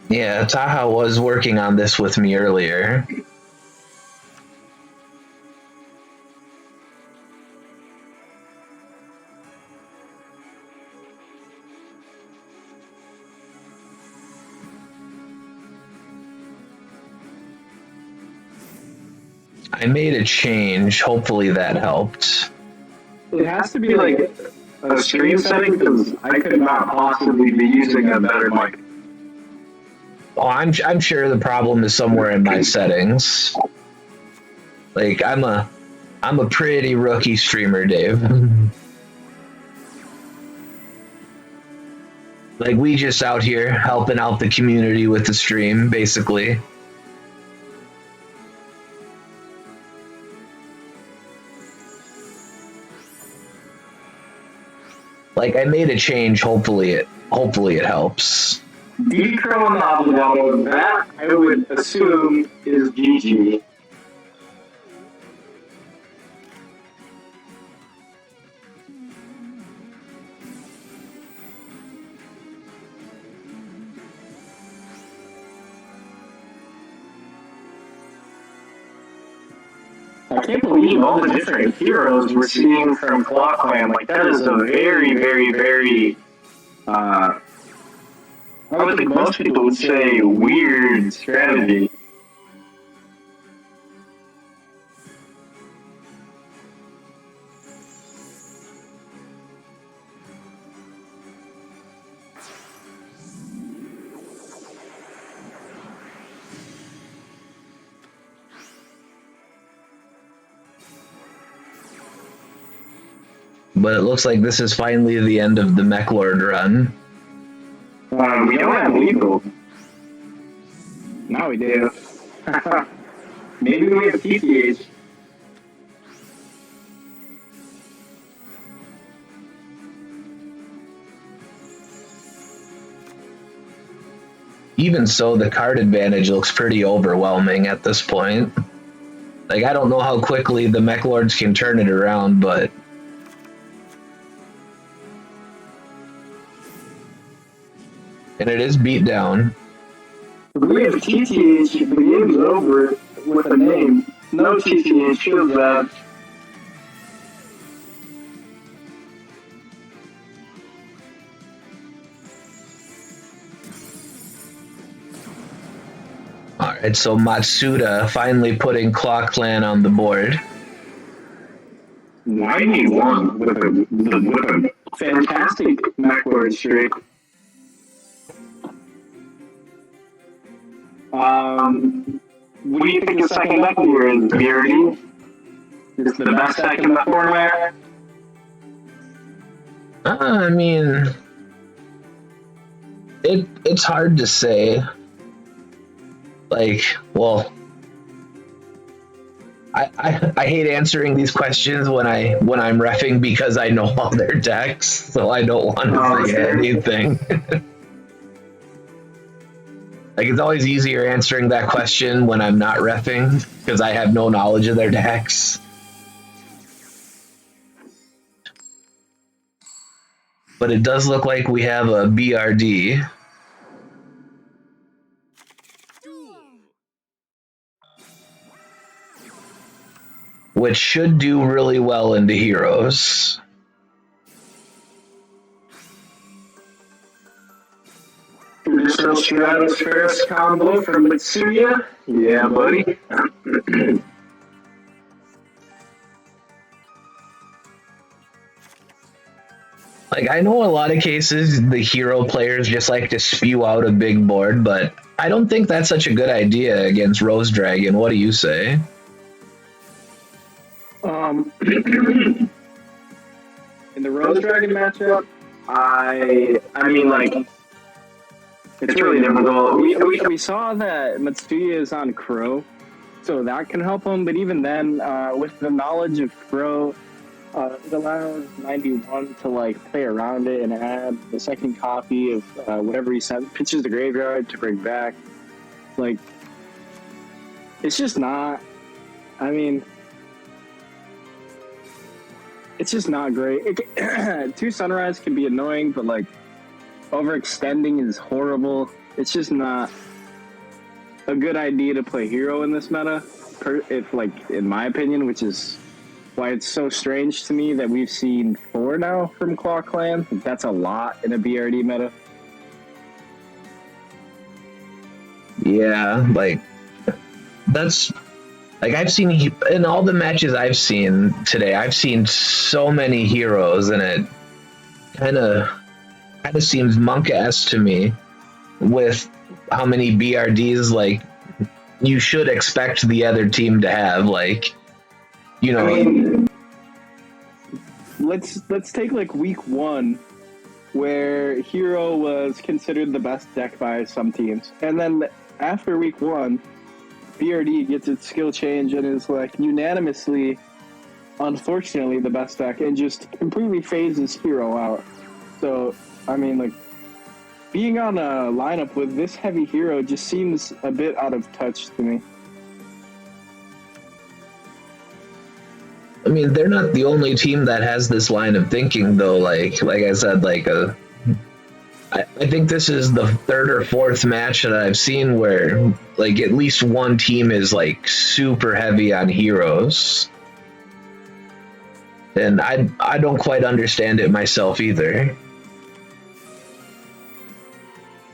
Yeah, Taha was working on this with me earlier. I made a change. Hopefully that helped. It has to be like a stream setting because I could not possibly be using a better mic. Oh, I'm sure the problem is somewhere in my settings. Like I'm a pretty rookie streamer, Dave. Like we just out here helping out the community with the stream, basically. Like I made a change. Hopefully it helps. D-Crow and the Obligado, that I would assume is GG. I can't believe all the different heroes we're seeing from ClawClan. Like, that is a very, very, very, I would think most people would say weird strategy. But it looks like this is finally the end of the Mech Lord run. We don't have legal. Now we do. Maybe we have TTH. Even so, the card advantage looks pretty overwhelming at this point. Like, I don't know how quickly the Mech Lords can turn it around, but... And it is beat down. We have TTH, the game's over with a name. No TTH, feels bad. Alright, so Matsuda finally putting ClawClan on the board. 91 with a fantastic backward streak. What do you think the second mech leader is, Beardy? Is the best deck in the format? I mean, it's hard to say. Like, well, I hate answering these questions when I'm reffing because I know all their decks, so I don't want to say anything. Like, it's always easier answering that question when I'm not reffing because I have no knowledge of their decks. But it does look like we have a BRD. Which should do really well into Heroes. Traditional Stratos combo from Mitsuya? Yeah, buddy. Like, I know a lot of cases the hero players just like to spew out a big board, but I don't think that's such a good idea against Rose Dragon. What do you say? In the Rose Dragon matchup, I mean, like, it's really difficult. We saw that Matsuya is on Crow, so that can help him, but even then, with the knowledge of Crow, it allows 91 to, like, play around it and add the second copy of whatever he sent, pitches the graveyard to bring back. Like, It's just not. I mean, it's just not great. Two Sunrise can be annoying, but like overextending is horrible. It's just not a good idea to play hero in this meta. If like in my opinion, which is why it's so strange to me that we've seen 4 now from ClawClan. That's a lot in a BRD meta. Yeah, like that's like I've seen in all the matches I've seen today. I've seen so many heroes, and it kind of seems monk-esque to me with how many BRDs like you should expect the other team to have. Like, you know, I mean, let's take like week 1 where hero was considered the best deck by some teams, and then after week 1 BRD gets its skill change and is like unanimously, unfortunately, the best deck, and just completely phases hero out. So I mean, like, being on a lineup with this heavy hero just seems a bit out of touch to me. I mean, they're not the only team that has this line of thinking, though. Like I said, I think this is the 3rd or 4th match that I've seen where like at least one team is like super heavy on heroes, and I don't quite understand it myself either.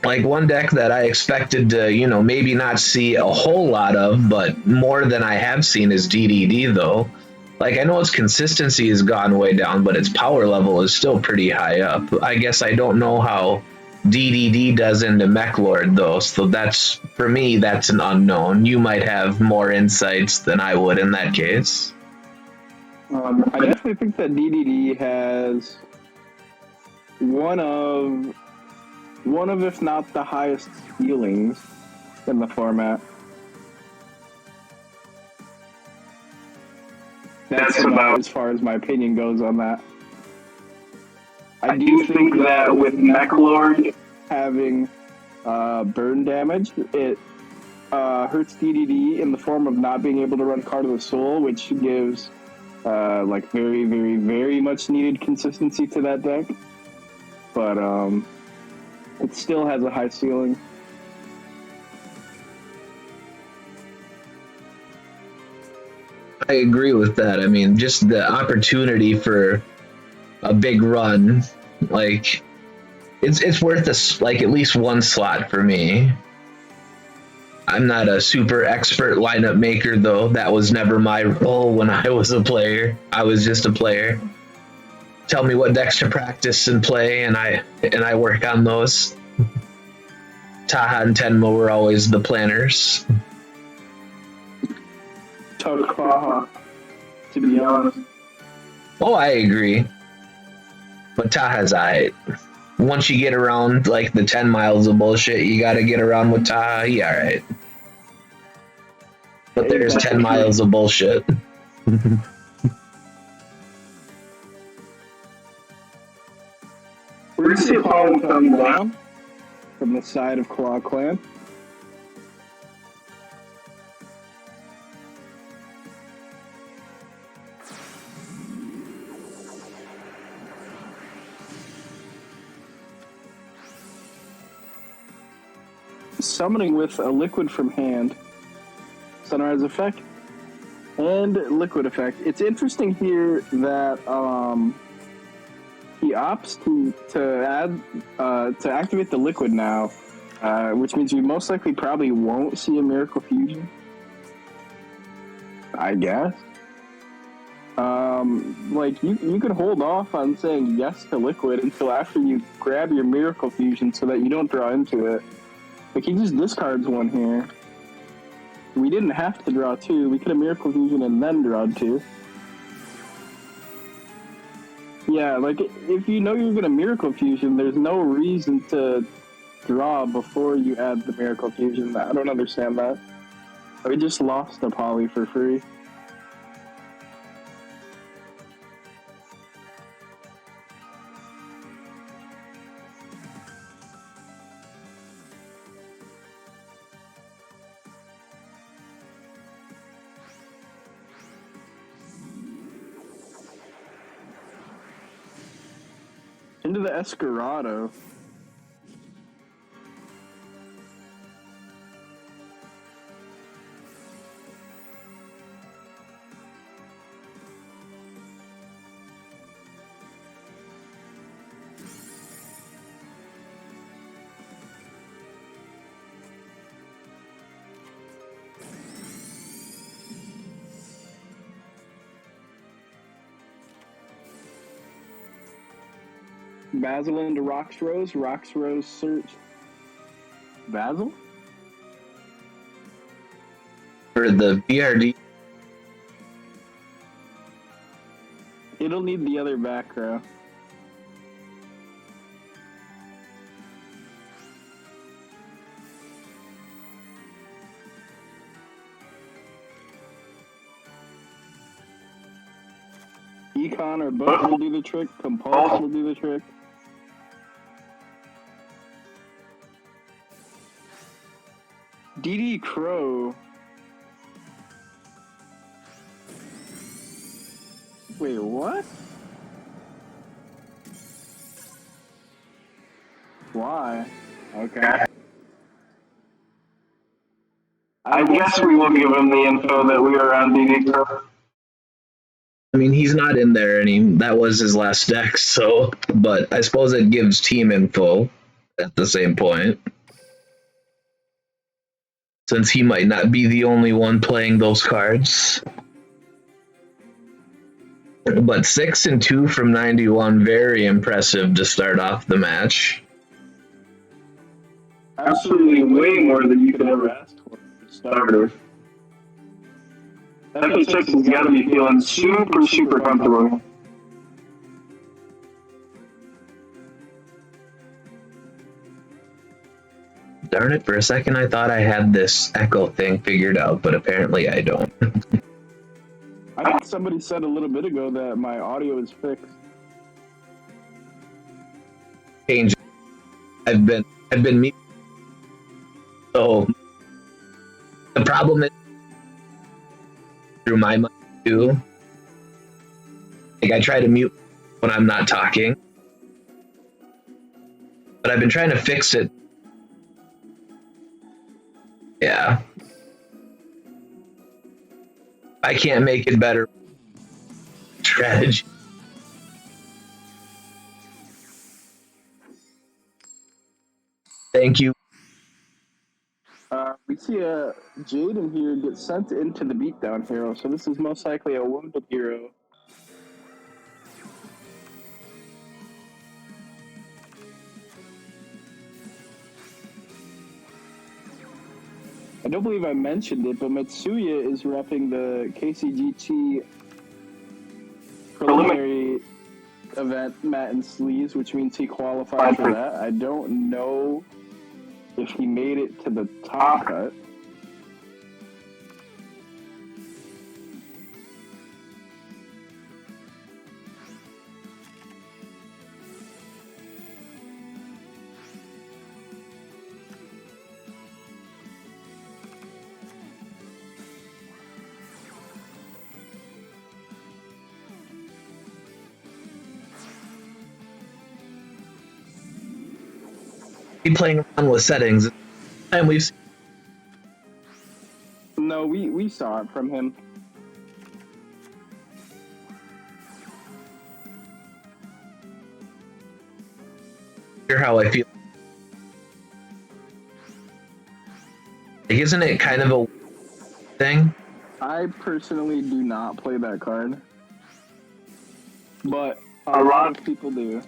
Like one deck that I expected to, maybe not see a whole lot of, but more than I have seen is DDD though. Like I know its consistency has gone way down, but its power level is still pretty high up. I guess I don't know how DDD does into Mech Lord though, so that's for me that's an unknown. You might have more insights than I would in that case. I definitely think that DDD has one of if not the highest ceilings in the format. That's about as far as my opinion goes on that. I do think that with Mech Lord having burn damage, it hurts DDD in the form of not being able to run Card of the Soul, which gives like very, very, very much needed consistency to that deck. But it still has a high ceiling. I agree with that. I mean, just the opportunity for a big run, like it's worth like at least one slot for me. I'm not a super expert lineup maker though. That was never my role when I was a player. I was just a player. Tell me what decks to practice and play, and I work on those. Taha and Tenma were always the planners. Tough Taha, to be honest. Oh, I agree. But Taha's alright. Once you get around like the 10 miles of bullshit you gotta get around with Taha, he alright. But there's 10 miles of bullshit. We're going to see a pollen come down from the side of ClawClan. Summoning with a liquid from hand, Sunrise effect, and liquid effect. It's interesting here that he opts to activate the liquid now, which means we most likely probably won't see a Miracle Fusion, I guess. Like you could hold off on saying yes to liquid until after you grab your Miracle Fusion so that you don't draw into it. Like he just discards one here. We didn't have to draw 2. We could have Miracle Fusion and then draw 2. Yeah, like if you know you're gonna Miracle Fusion, there's no reason to draw before you add the Miracle Fusion. I don't understand that. We just lost a poly for free. Into the Escarado. Basil into Roxrose. Roxrose search. Basil? For the BRD. It'll need the other back row. Econ or both will do the trick. Compulse will do the trick. DD Crow. Wait, what? Why? Okay. I guess we will give him the info that we are on DD Crow. I mean, he's not in there, and that was his last deck, so. But I suppose it gives team info at the same point. Since he might not be the only one playing those cards. But 6 and 2 from 91, very impressive to start off the match. Absolutely way more than you could ever ask for starter. FHX has got to be feeling super, super comfortable. Darn it, for a second I thought I had this echo thing figured out, but apparently I don't. I think somebody said a little bit ago that my audio is fixed. Change. I've been muted. So the problem is through my mic too. Like I try to mute when I'm not talking. But I've been trying to fix it. Yeah. I can't make it better. Strategy. Thank you. We see a Jaden here get sent into the beatdown hero, so this is most likely a wounded hero. I don't believe I mentioned it, but Mitsuya is repping the KCGT preliminary event, Mat and Sleeves, which means he qualified for that. I don't know if he made it to the top cut. Playing around with settings, and we've seen. No, we saw it from him. Hear how I feel. Like, isn't it kind of a thing? I personally do not play that card, but a lot of people do.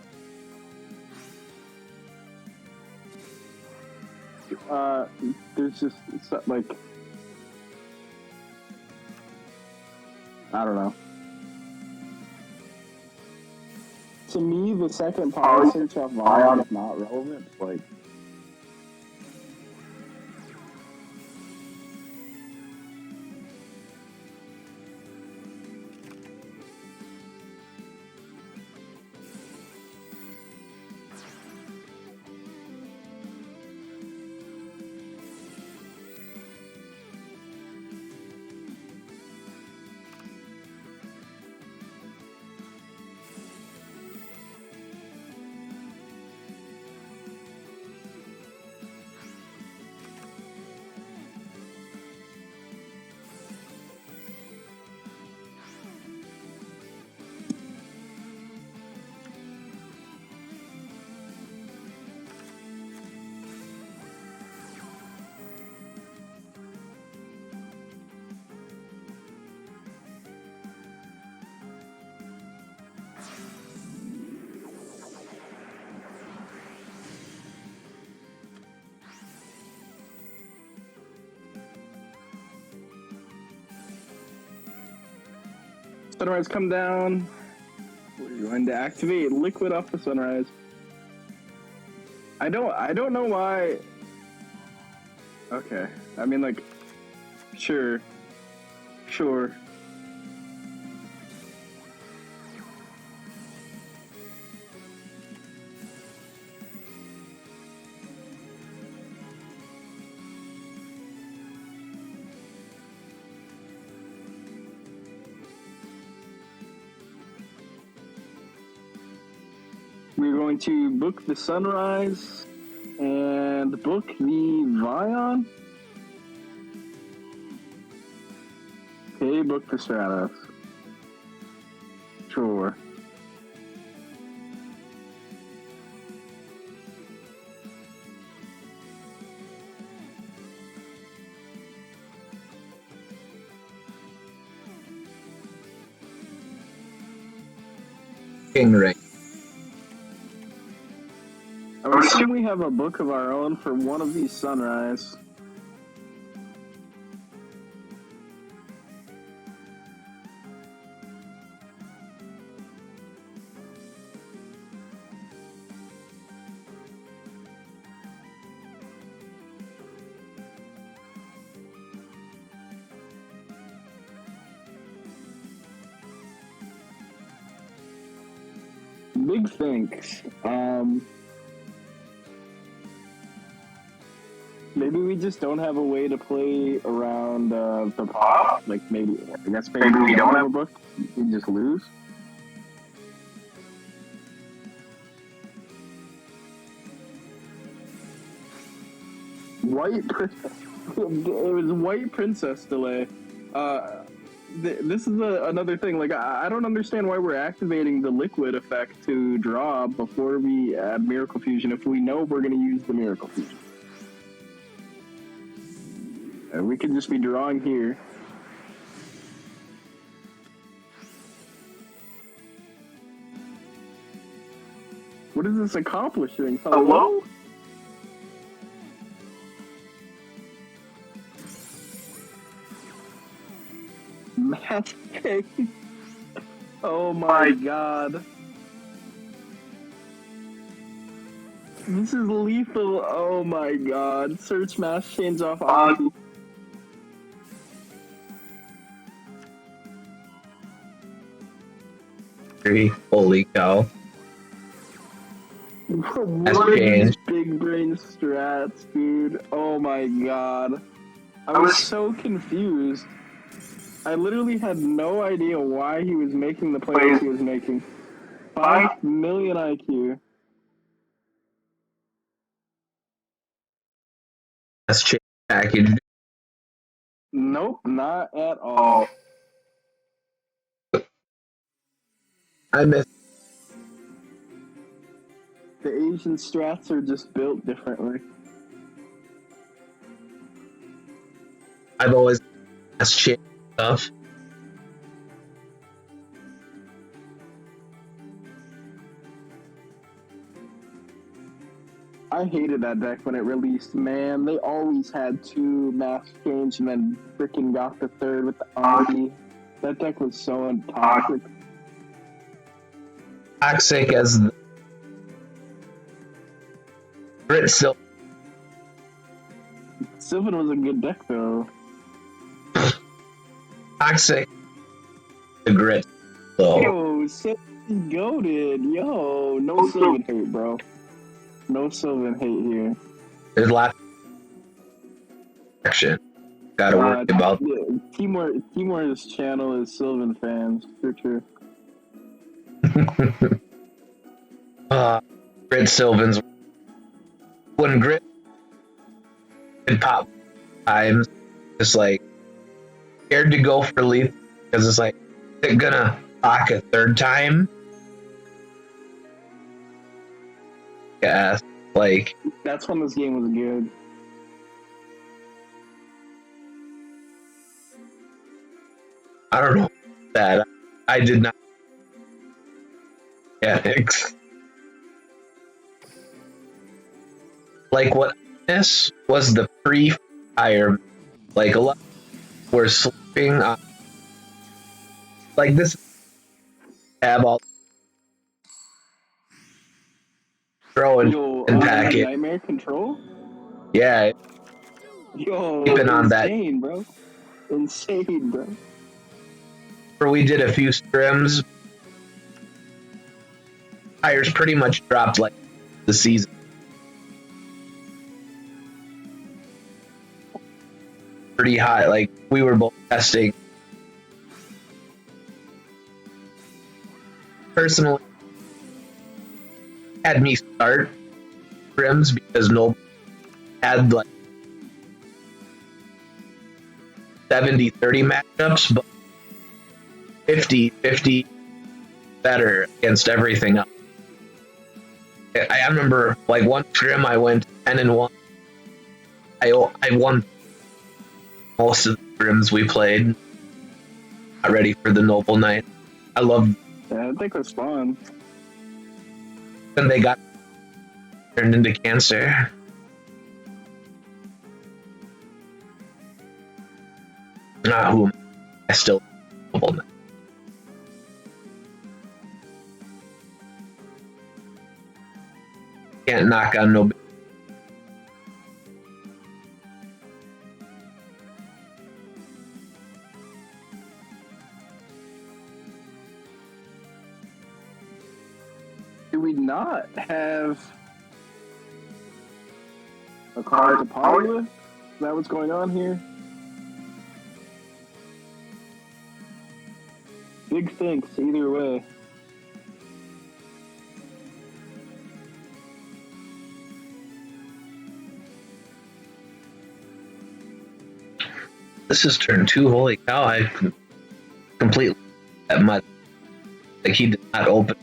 There's just like, I don't know. To me, the second power search off Vion is not relevant. Like, Sunrise, come down. We're going to activate liquid off the Sunrise. I don't know why. Okay, I mean, like, sure. We're going to book the Sunrise and book the Vion. Okay, book the Stratos. Sure. King Ray. I would assume we have a book of our own for one of these Sunrise. Big thanks. Maybe we just don't have a way to play around the pop. Like maybe we don't have a book. We just lose. White princess. It was white princess delay. This is another thing. Like I don't understand why we're activating the liquid effect to draw before we add Miracle Fusion if we know we're going to use the Miracle Fusion. We could just be drawing here. What is this accomplishing? Hello? Math cake. Oh my god. This is lethal. Oh my god. Search mass change off Auntie. Holy cow. What are these big brain strats, dude? Oh my god. I was so confused. I literally had no idea why he was making the plays he was making. 5 million IQ. That's change package. Nope, not at all. I missed. The Asian strats are just built differently. I've always that's change stuff. I hated that deck when it released, man. They always had 2 mass change and then freaking got the 3rd with the Auntie. That deck was so toxic. Toxic as the Grit Silver. Sylvan was a good deck, though. Toxic. The Grit. So. Yo, Sylvan's goated. Yo, no Sylvan hate, bro. No Sylvan hate here. There's lots of action. Gotta worry about. Yeah, Timor's channel is Sylvan fans, for sure. Grit Sylvans. When Grit and pop times, just like scared to go for lethal because it's like, is it gonna block a 3rd time? Yeah, like that's when this game was good. I don't know that I did not. FHX. Like what this was the pre-fire. Like a lot were sleeping on. Like this have all throwing Yo, and packet. Nightmare Control? Yeah, Yo, keeping on that. insane, bro. Insane, bro. We did a few scrims. Tires pretty much dropped like the season. Pretty high. Like we were both testing. Personally, had me start scrims because nobody had like 70-30 matchups, but 50-50 better against everything else. I remember like one scrim I went 10-1. I won most of the scrims we played. Not ready for the Noble Night. I loved. Yeah, I think it was fun. And they got turned into cancer. Not who I still Noble Night. Can't knock on no. Do we not have a card to poly with? Is that what's going on here? Big thanks either way. This is turn 2. Holy cow! I completely that much. Like he did not open.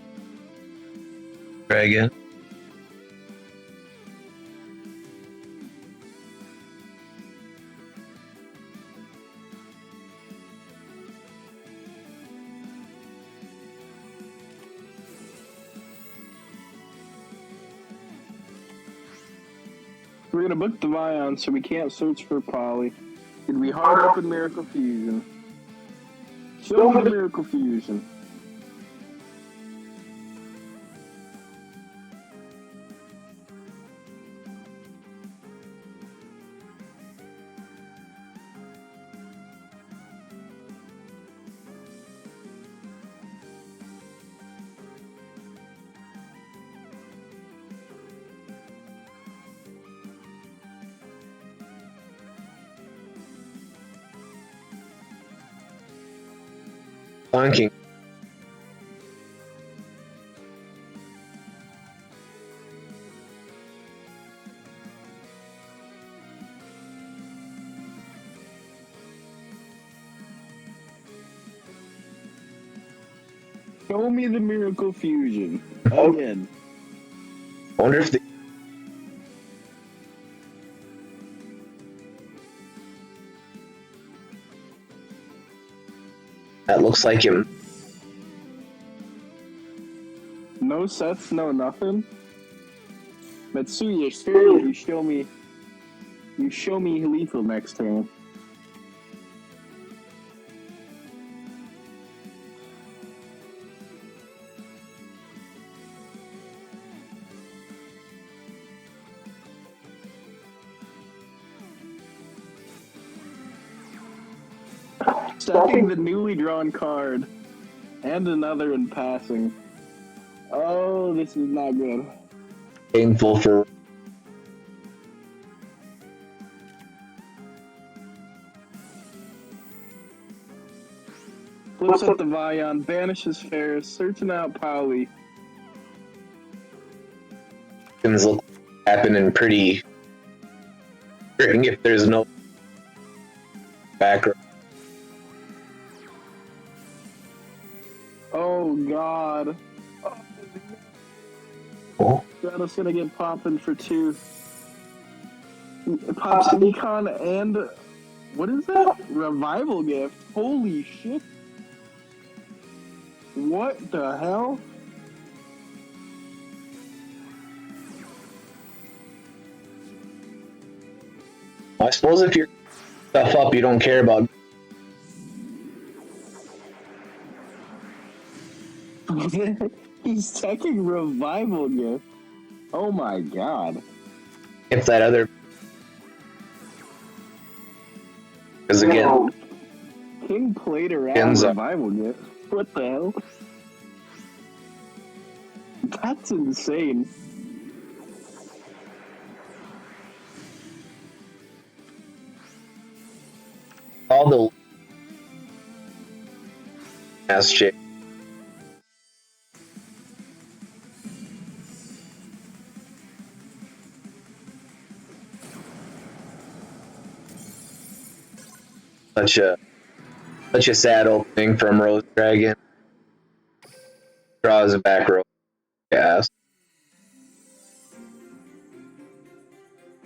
Try again. We're gonna book the Vion, so we can't search for poly. Did we hard open Miracle Fusion? Show me the Miracle Fusion. Bonking. Show me the Miracle Fusion. Again. I wonder if that looks like him. No sets, no nothing. Matsuya, seriously, you show me lethal next turn. Stacking the newly drawn card and another in passing. Oh, this is not good. Painful for. Flips up the Vion, banishes Ferris, searching out Pauli. Things look happening pretty. If there's no background. Oh god. Oh. Stratos gonna get popping for 2. It pops Econ and what is that? Revival gift. Holy shit. What the hell? I suppose if you're stuff up, you don't care about. He's taking revival gift. Oh my god. If that other, because again, Whoa. King played around ends up revival gift. What the hell? That's insane. all the SJ. Such a sad opening from Rose Dragon. Draws a back row. Yes.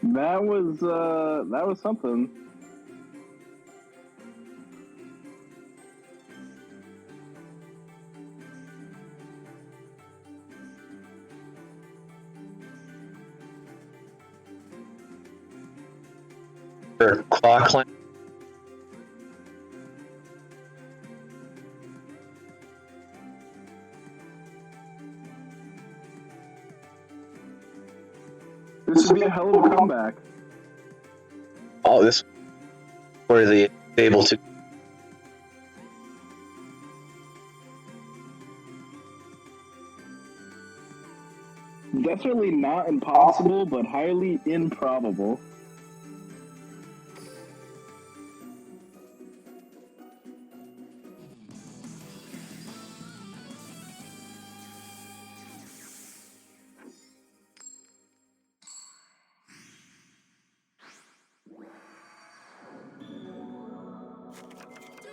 That was something. For ClawClan. This would be a hell of a comeback. Oh, this where the able to. Definitely not impossible, but highly improbable.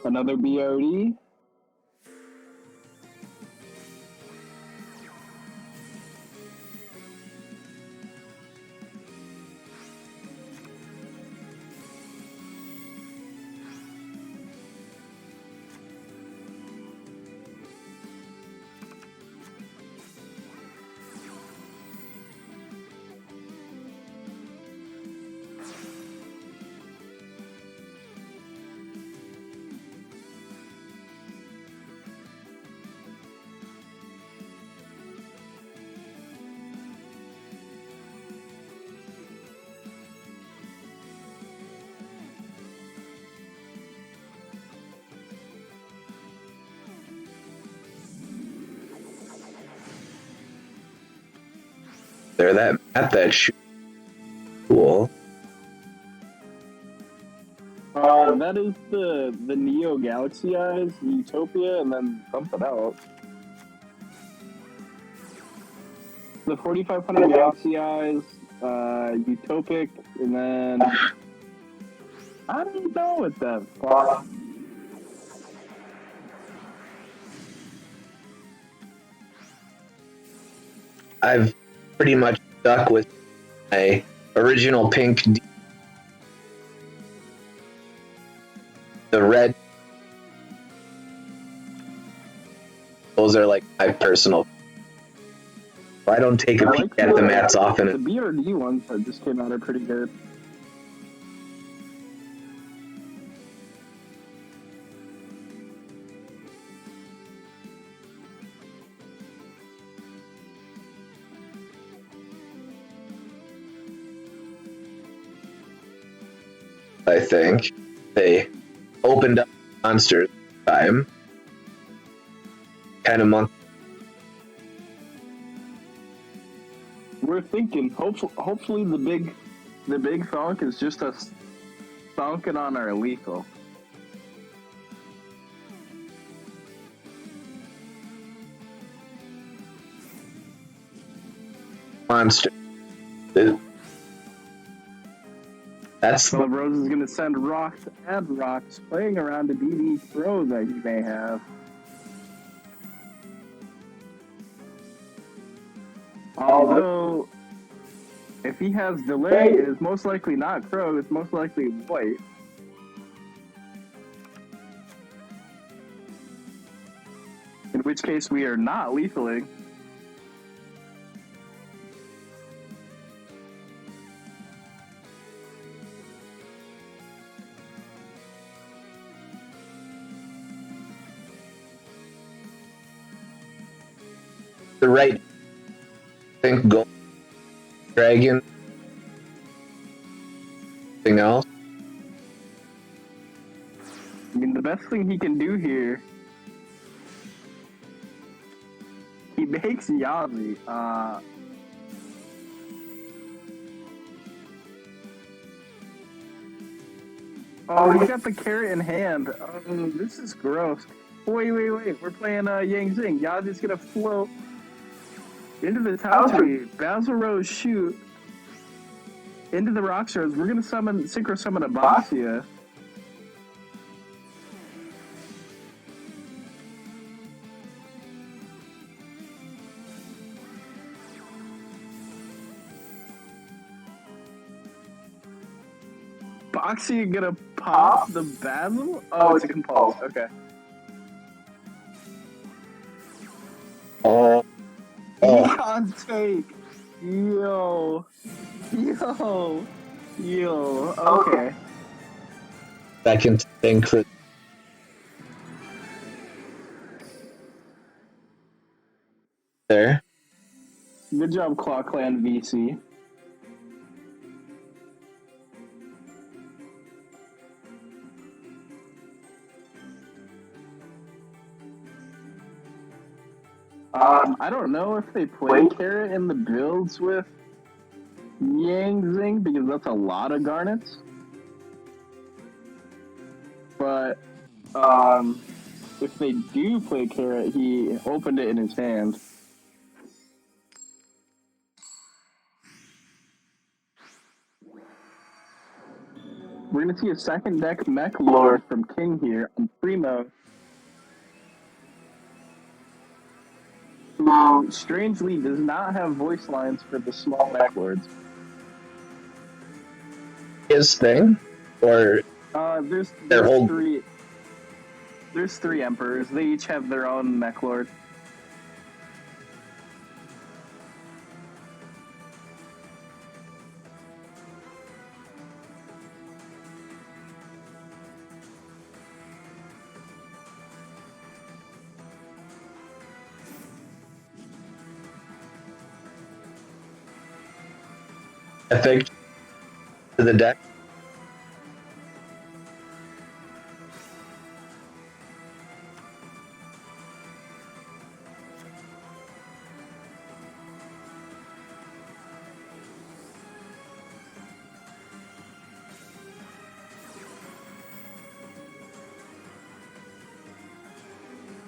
Another BRD. There, that at that shoe. Cool. That is the Neo Galaxy Eyes, Utopia, and then something else. The 4500 Galaxy Eyes, Utopic, and then I don't know what the fuck. I've pretty much stuck with my original pink. The red. Those are like my personal. I don't take a peek at the mats often. The BRD ones that just came out are pretty good. I think they opened up monsters time. Kind of month. We're thinking hopefully the big thunk is just us thunking on our lethal. Monster. That's Well, Rose is going to send rocks and rocks playing around a BD throw that he may have. Although, if he has delay, it is most likely not Crow, it's most likely white. In which case, we are not lethaling. the right think gold dragon. Anything else? I mean, the best thing he can do here, he makes Yazi. Oh, he got the carrot in hand. This is gross. Wait. We're playing Yang Zing. Yazi's gonna float into the Tao Tree. Basil Rose shoot into the rock shards. We're gonna synchro summon a Boxia. Boxia gonna pop the Basil? Oh, it's a compulse. Okay. Oh. Neon take. Yo. Okay. Second thing for there. Good job, ClawClan VC. I don't know if they play carrot in the builds with Yang Zing because that's a lot of garnets. But if they do play carrot, he opened it in his hand. We're gonna see a second deck Mech Lord from King here on Primo. Who strangely does not have voice lines for the small Mech Lords. His thing? Or there's whole three. There's three emperors. They each have their own Mech Lord. FHX to the deck.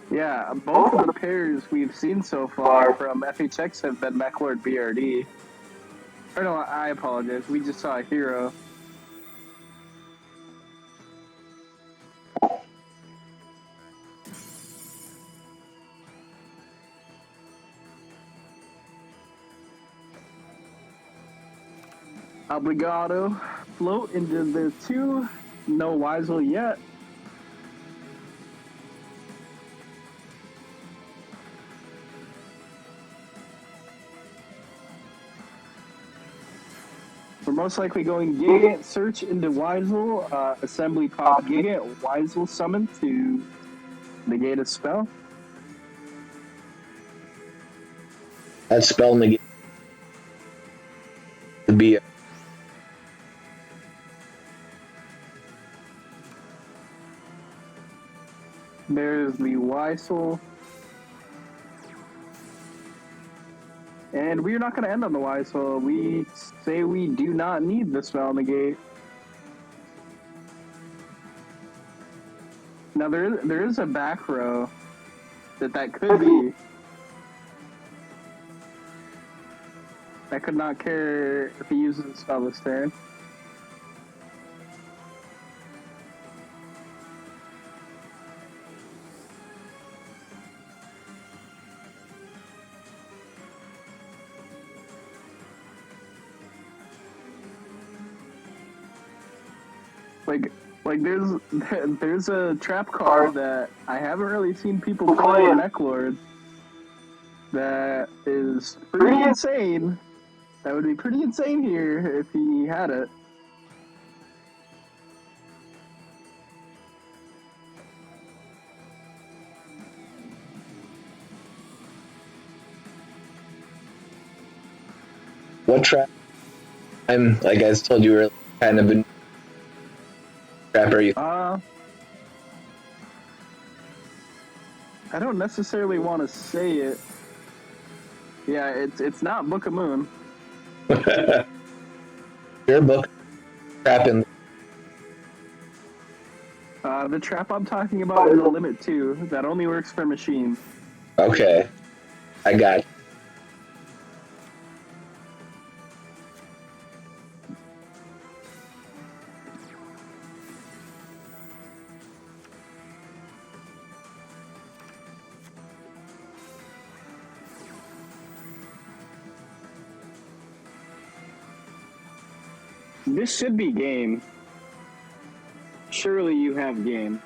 Yeah, both of the pairs we've seen so far from FHX have been Mech Lord BRD. Or no, I apologize. We just saw a hero. Obligato. Float into the two. No Weisel yet. We're most likely going Gigant, search into Weisel, assembly pop Gigant, Weisel summon to negate a spell. That spell negate to be There's the Weisel. And we're not going to end on the Weisel. We say we do not need the spell negate. Now there is a back row that could be. I could not care if he uses the spell this turn. Like there's a trap card that I haven't really seen people play in Mech Lord that is pretty insane. That would be pretty insane here if he had it. What trap? I'm like I told you earlier, kind of a trap. Are you? I don't necessarily want to say it. Yeah, it's not Book of Moon. Your book trapping. The trap I'm talking about is a limit 2 that only works for machines. Okay, I got you. This should be game. Surely you have game.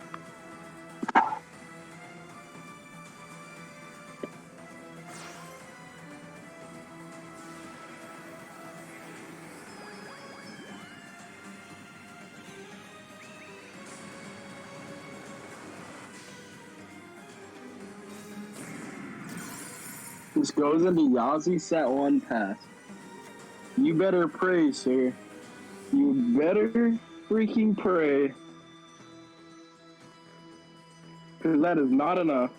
This goes into Yazi set 1 pass. You better pray, sir. You better freaking pray. Because that is not enough.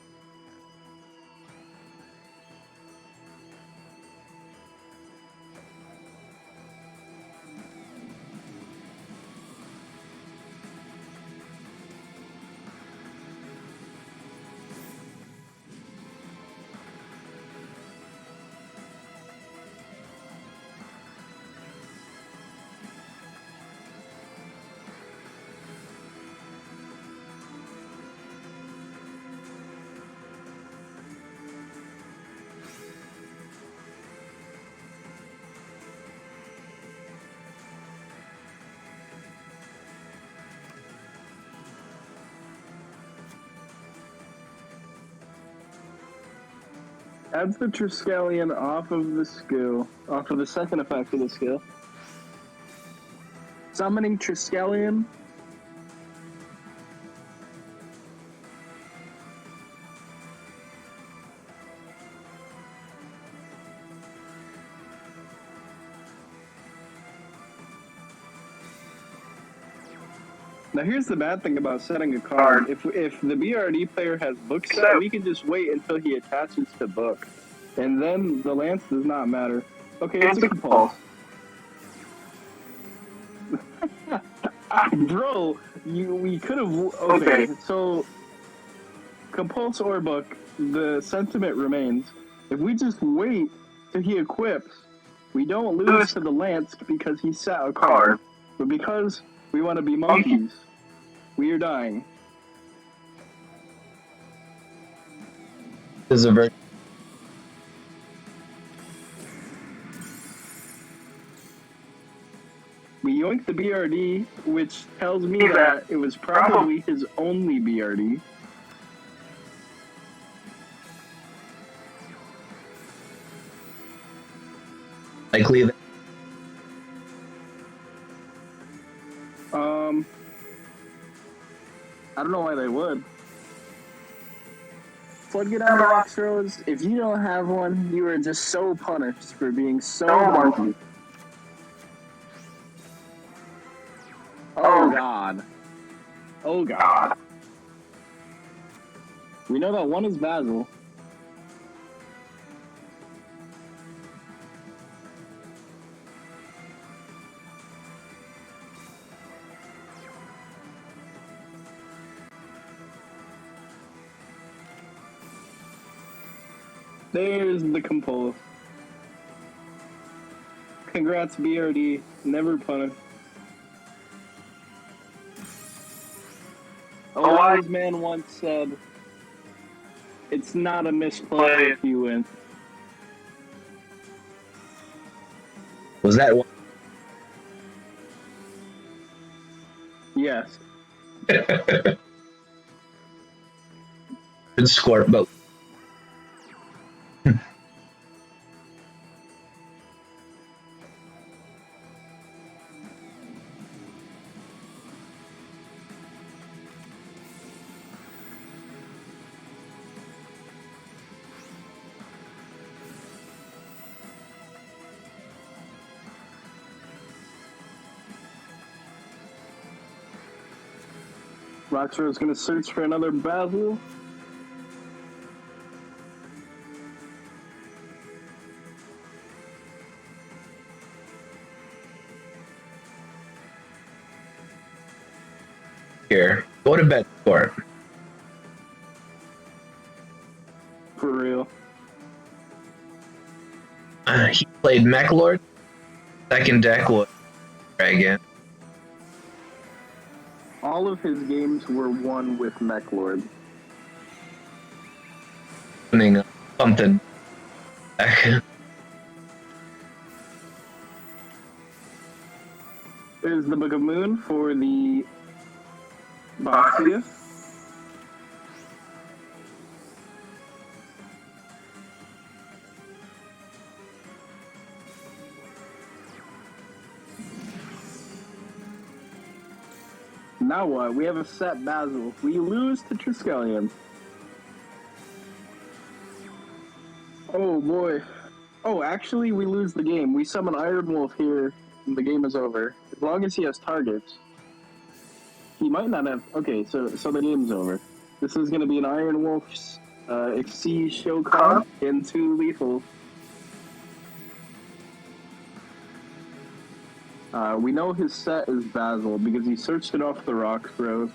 Adds the Triskelion off of the skill, off of the second effect of the skill. Summoning Triskelion. Now here's the bad thing about setting a card. If the BRD player has book set, we can just wait until he attaches to book. And then the lance does not matter. Okay, it's a compulse. Bro, we could have... Okay, so... Compulse or book, the sentiment remains. If we just wait till he equips, we don't lose to the lance because he set a card. But because we want to be monkeys, we are dying. This is a very We yoinked the BRD, which tells me that it was probably his only BRD. likely that I don't know why they would. Floodgate on the Rocks Rose, if you don't have one, you are just so punished for being so monkey. Oh god. Oh god. We know that one is Basil. There's the compulse. Congrats, BRD. Never punished. A wise man once said, it's not a misplay if you win. was that one. Yes. Good score, but Boxer is going to search for another Basil. Here, go to bed court. For real. He played Mech Lord. Second deck was Dragon. All of his games were won with Mech Lord. Opening something. There's the Book of Moon for the Boxia. Now what? We have a set Basil. We lose to Triskelion. Oh boy. Oh, actually, we lose the game. We summon Iron Wolf here, and the game is over. As long as he has targets. He might not have... Okay, so the game's over. This is going to be an Iron Wolf's Exceed Shokan into lethal. We know his set is Basil because he searched it off the rock throws.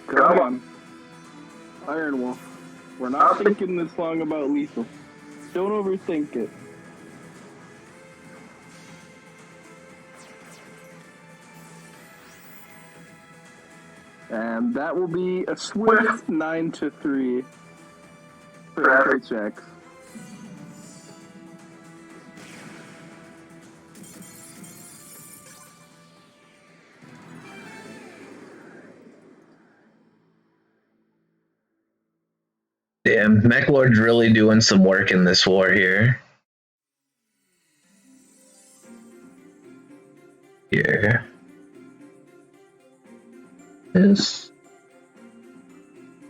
Come on. Iron Wolf. We're not thinking this long about lethal. Don't overthink it. And that will be a swift 9-3 for FHX. Damn, Mech Lord's really doing some work in this war here. Here. Is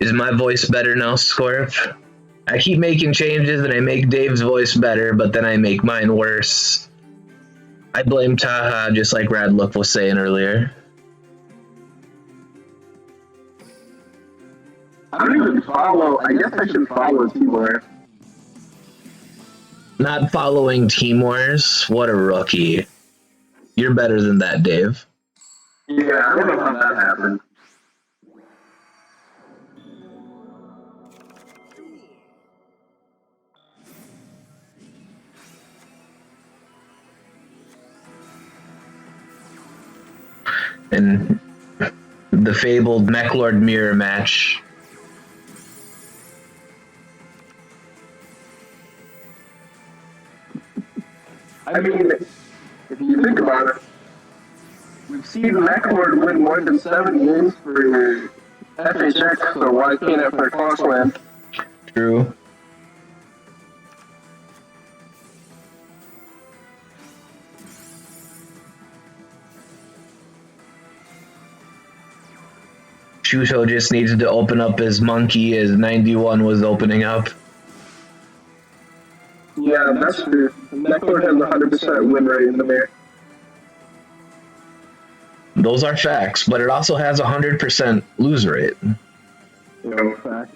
my voice better now, Scorp? I keep making changes and I make Dave's voice better, but then I make mine worse. I blame Taha, just like Radlook was saying earlier. I don't even follow. I guess I should follow Timor. Not following Team Wars? What a rookie. You're better than that, Dave. Yeah, I don't know how that happened. And the fabled Mech Lord mirror match. I mean, if you think about it, we've seen Mech Lord win more than 7 games for FHX, so why can't it for ClawClan? True. Shuto just needed to open up his monkey as 91 was opening up. Yeah, that's true. Mech Lord has a 100% win rate in the mirror. Those are facts, but it also has a 100% lose rate. No fact.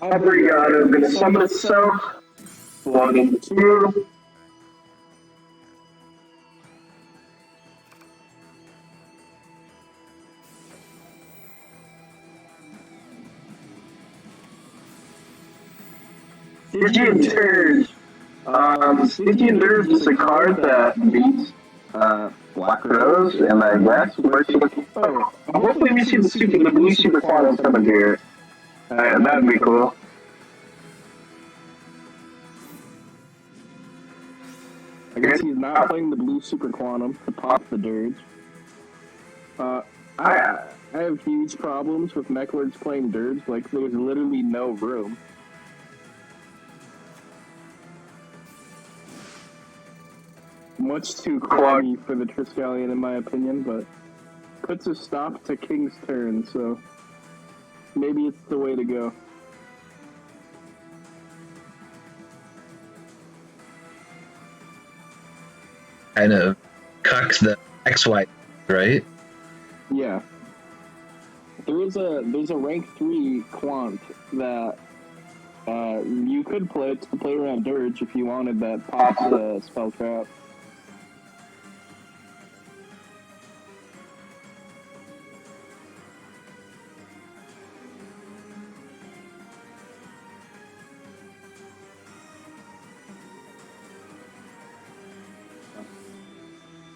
Obrigado, I'm gonna summon itself. 1 and 2. Stygian Dirge. Stygian Dirge is a card that beats Black Rose, and I guess we're looking. Oh, hopefully we see the blue super quantum summon here. That'd be cool. I guess he's not playing the blue super quantum to pop the Dirge. I have huge problems with Mech Lords playing Dirge. Like, there's literally no room. much too cloggy for the Triskelion in my opinion, but puts a stop to King's turn, so maybe it's the way to go. Kind of cucks the XY, right? Yeah. There's a rank 3 quant that you could play to play around Dirge if you wanted that pops spell trap.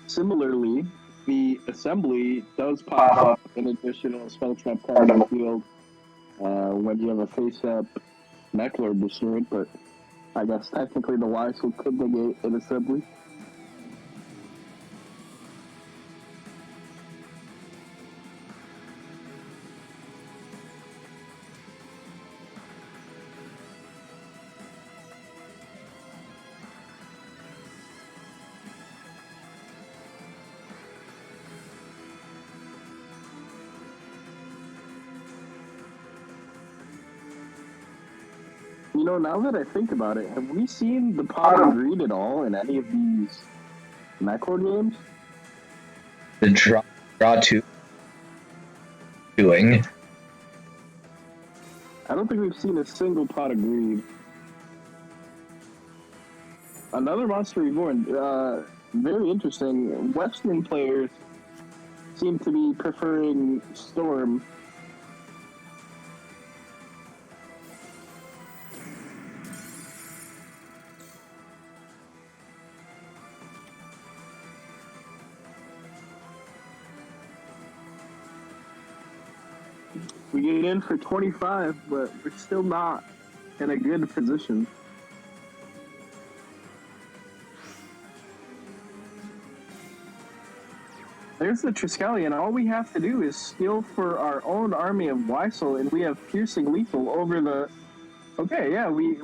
Similarly, the assembly does pop up an additional spell trap card on the field when you have a face-up Necklord destroyed, but I guess technically the Weissel could negate an assembly. You know, now that I think about it, have we seen the pot of greed at all in any of these Necklord games? The draw two doing. I don't think we've seen a single pot of greed. Another Monster Reborn, very interesting. Western players seem to be preferring Storm. We get in for 25, but we're still not in a good position. There's the Triskelion. All we have to do is steal for our own army of Weissel, and we have Piercing Lethal over the... Okay, yeah, we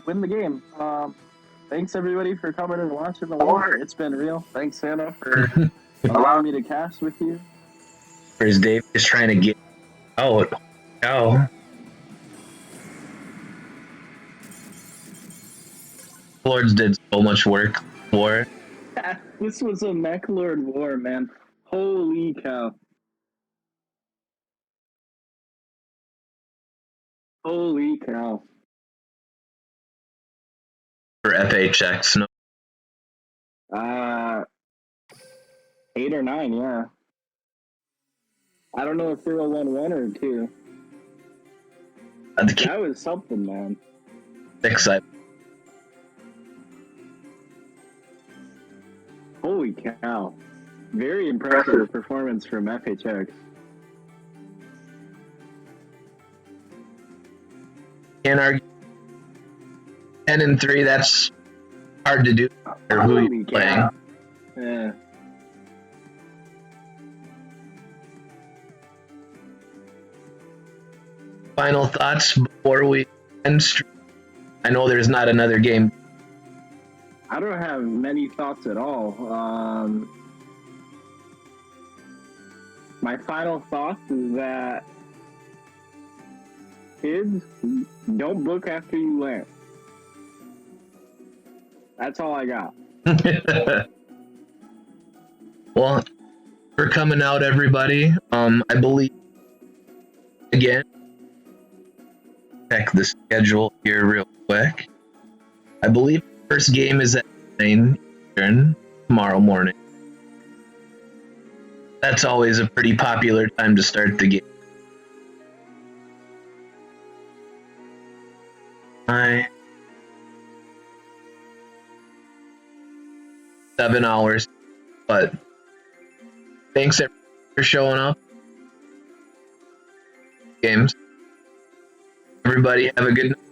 win the game. Thanks, everybody, for coming and watching the war. It's been real. Thanks, Santa, for allowing me to cast with you. Whereas Dave is trying to get out. Oh. Lords did so much work for. This was a Necklord war, man. Holy cow. Holy cow. For FHX, no. 8 or 9, yeah. I don't know if they're a 1-1 or 2. That was something, man. 6, Holy cow. Very impressive performance from FHX. Can't argue. 10 and 3, that's hard to do. Or who you playing. Yeah. Final thoughts before we end stream? I know there's not another game. I don't have many thoughts at all. My final thoughts is that kids, don't book after you land. That's all I got. Well, for coming out, everybody. I believe, again, check the schedule here real quick. I believe the first game is at 9 Eastern tomorrow morning. That's always a pretty popular time to start the game. 7 hours. But thanks everybody for showing up. Games. Everybody have a good night.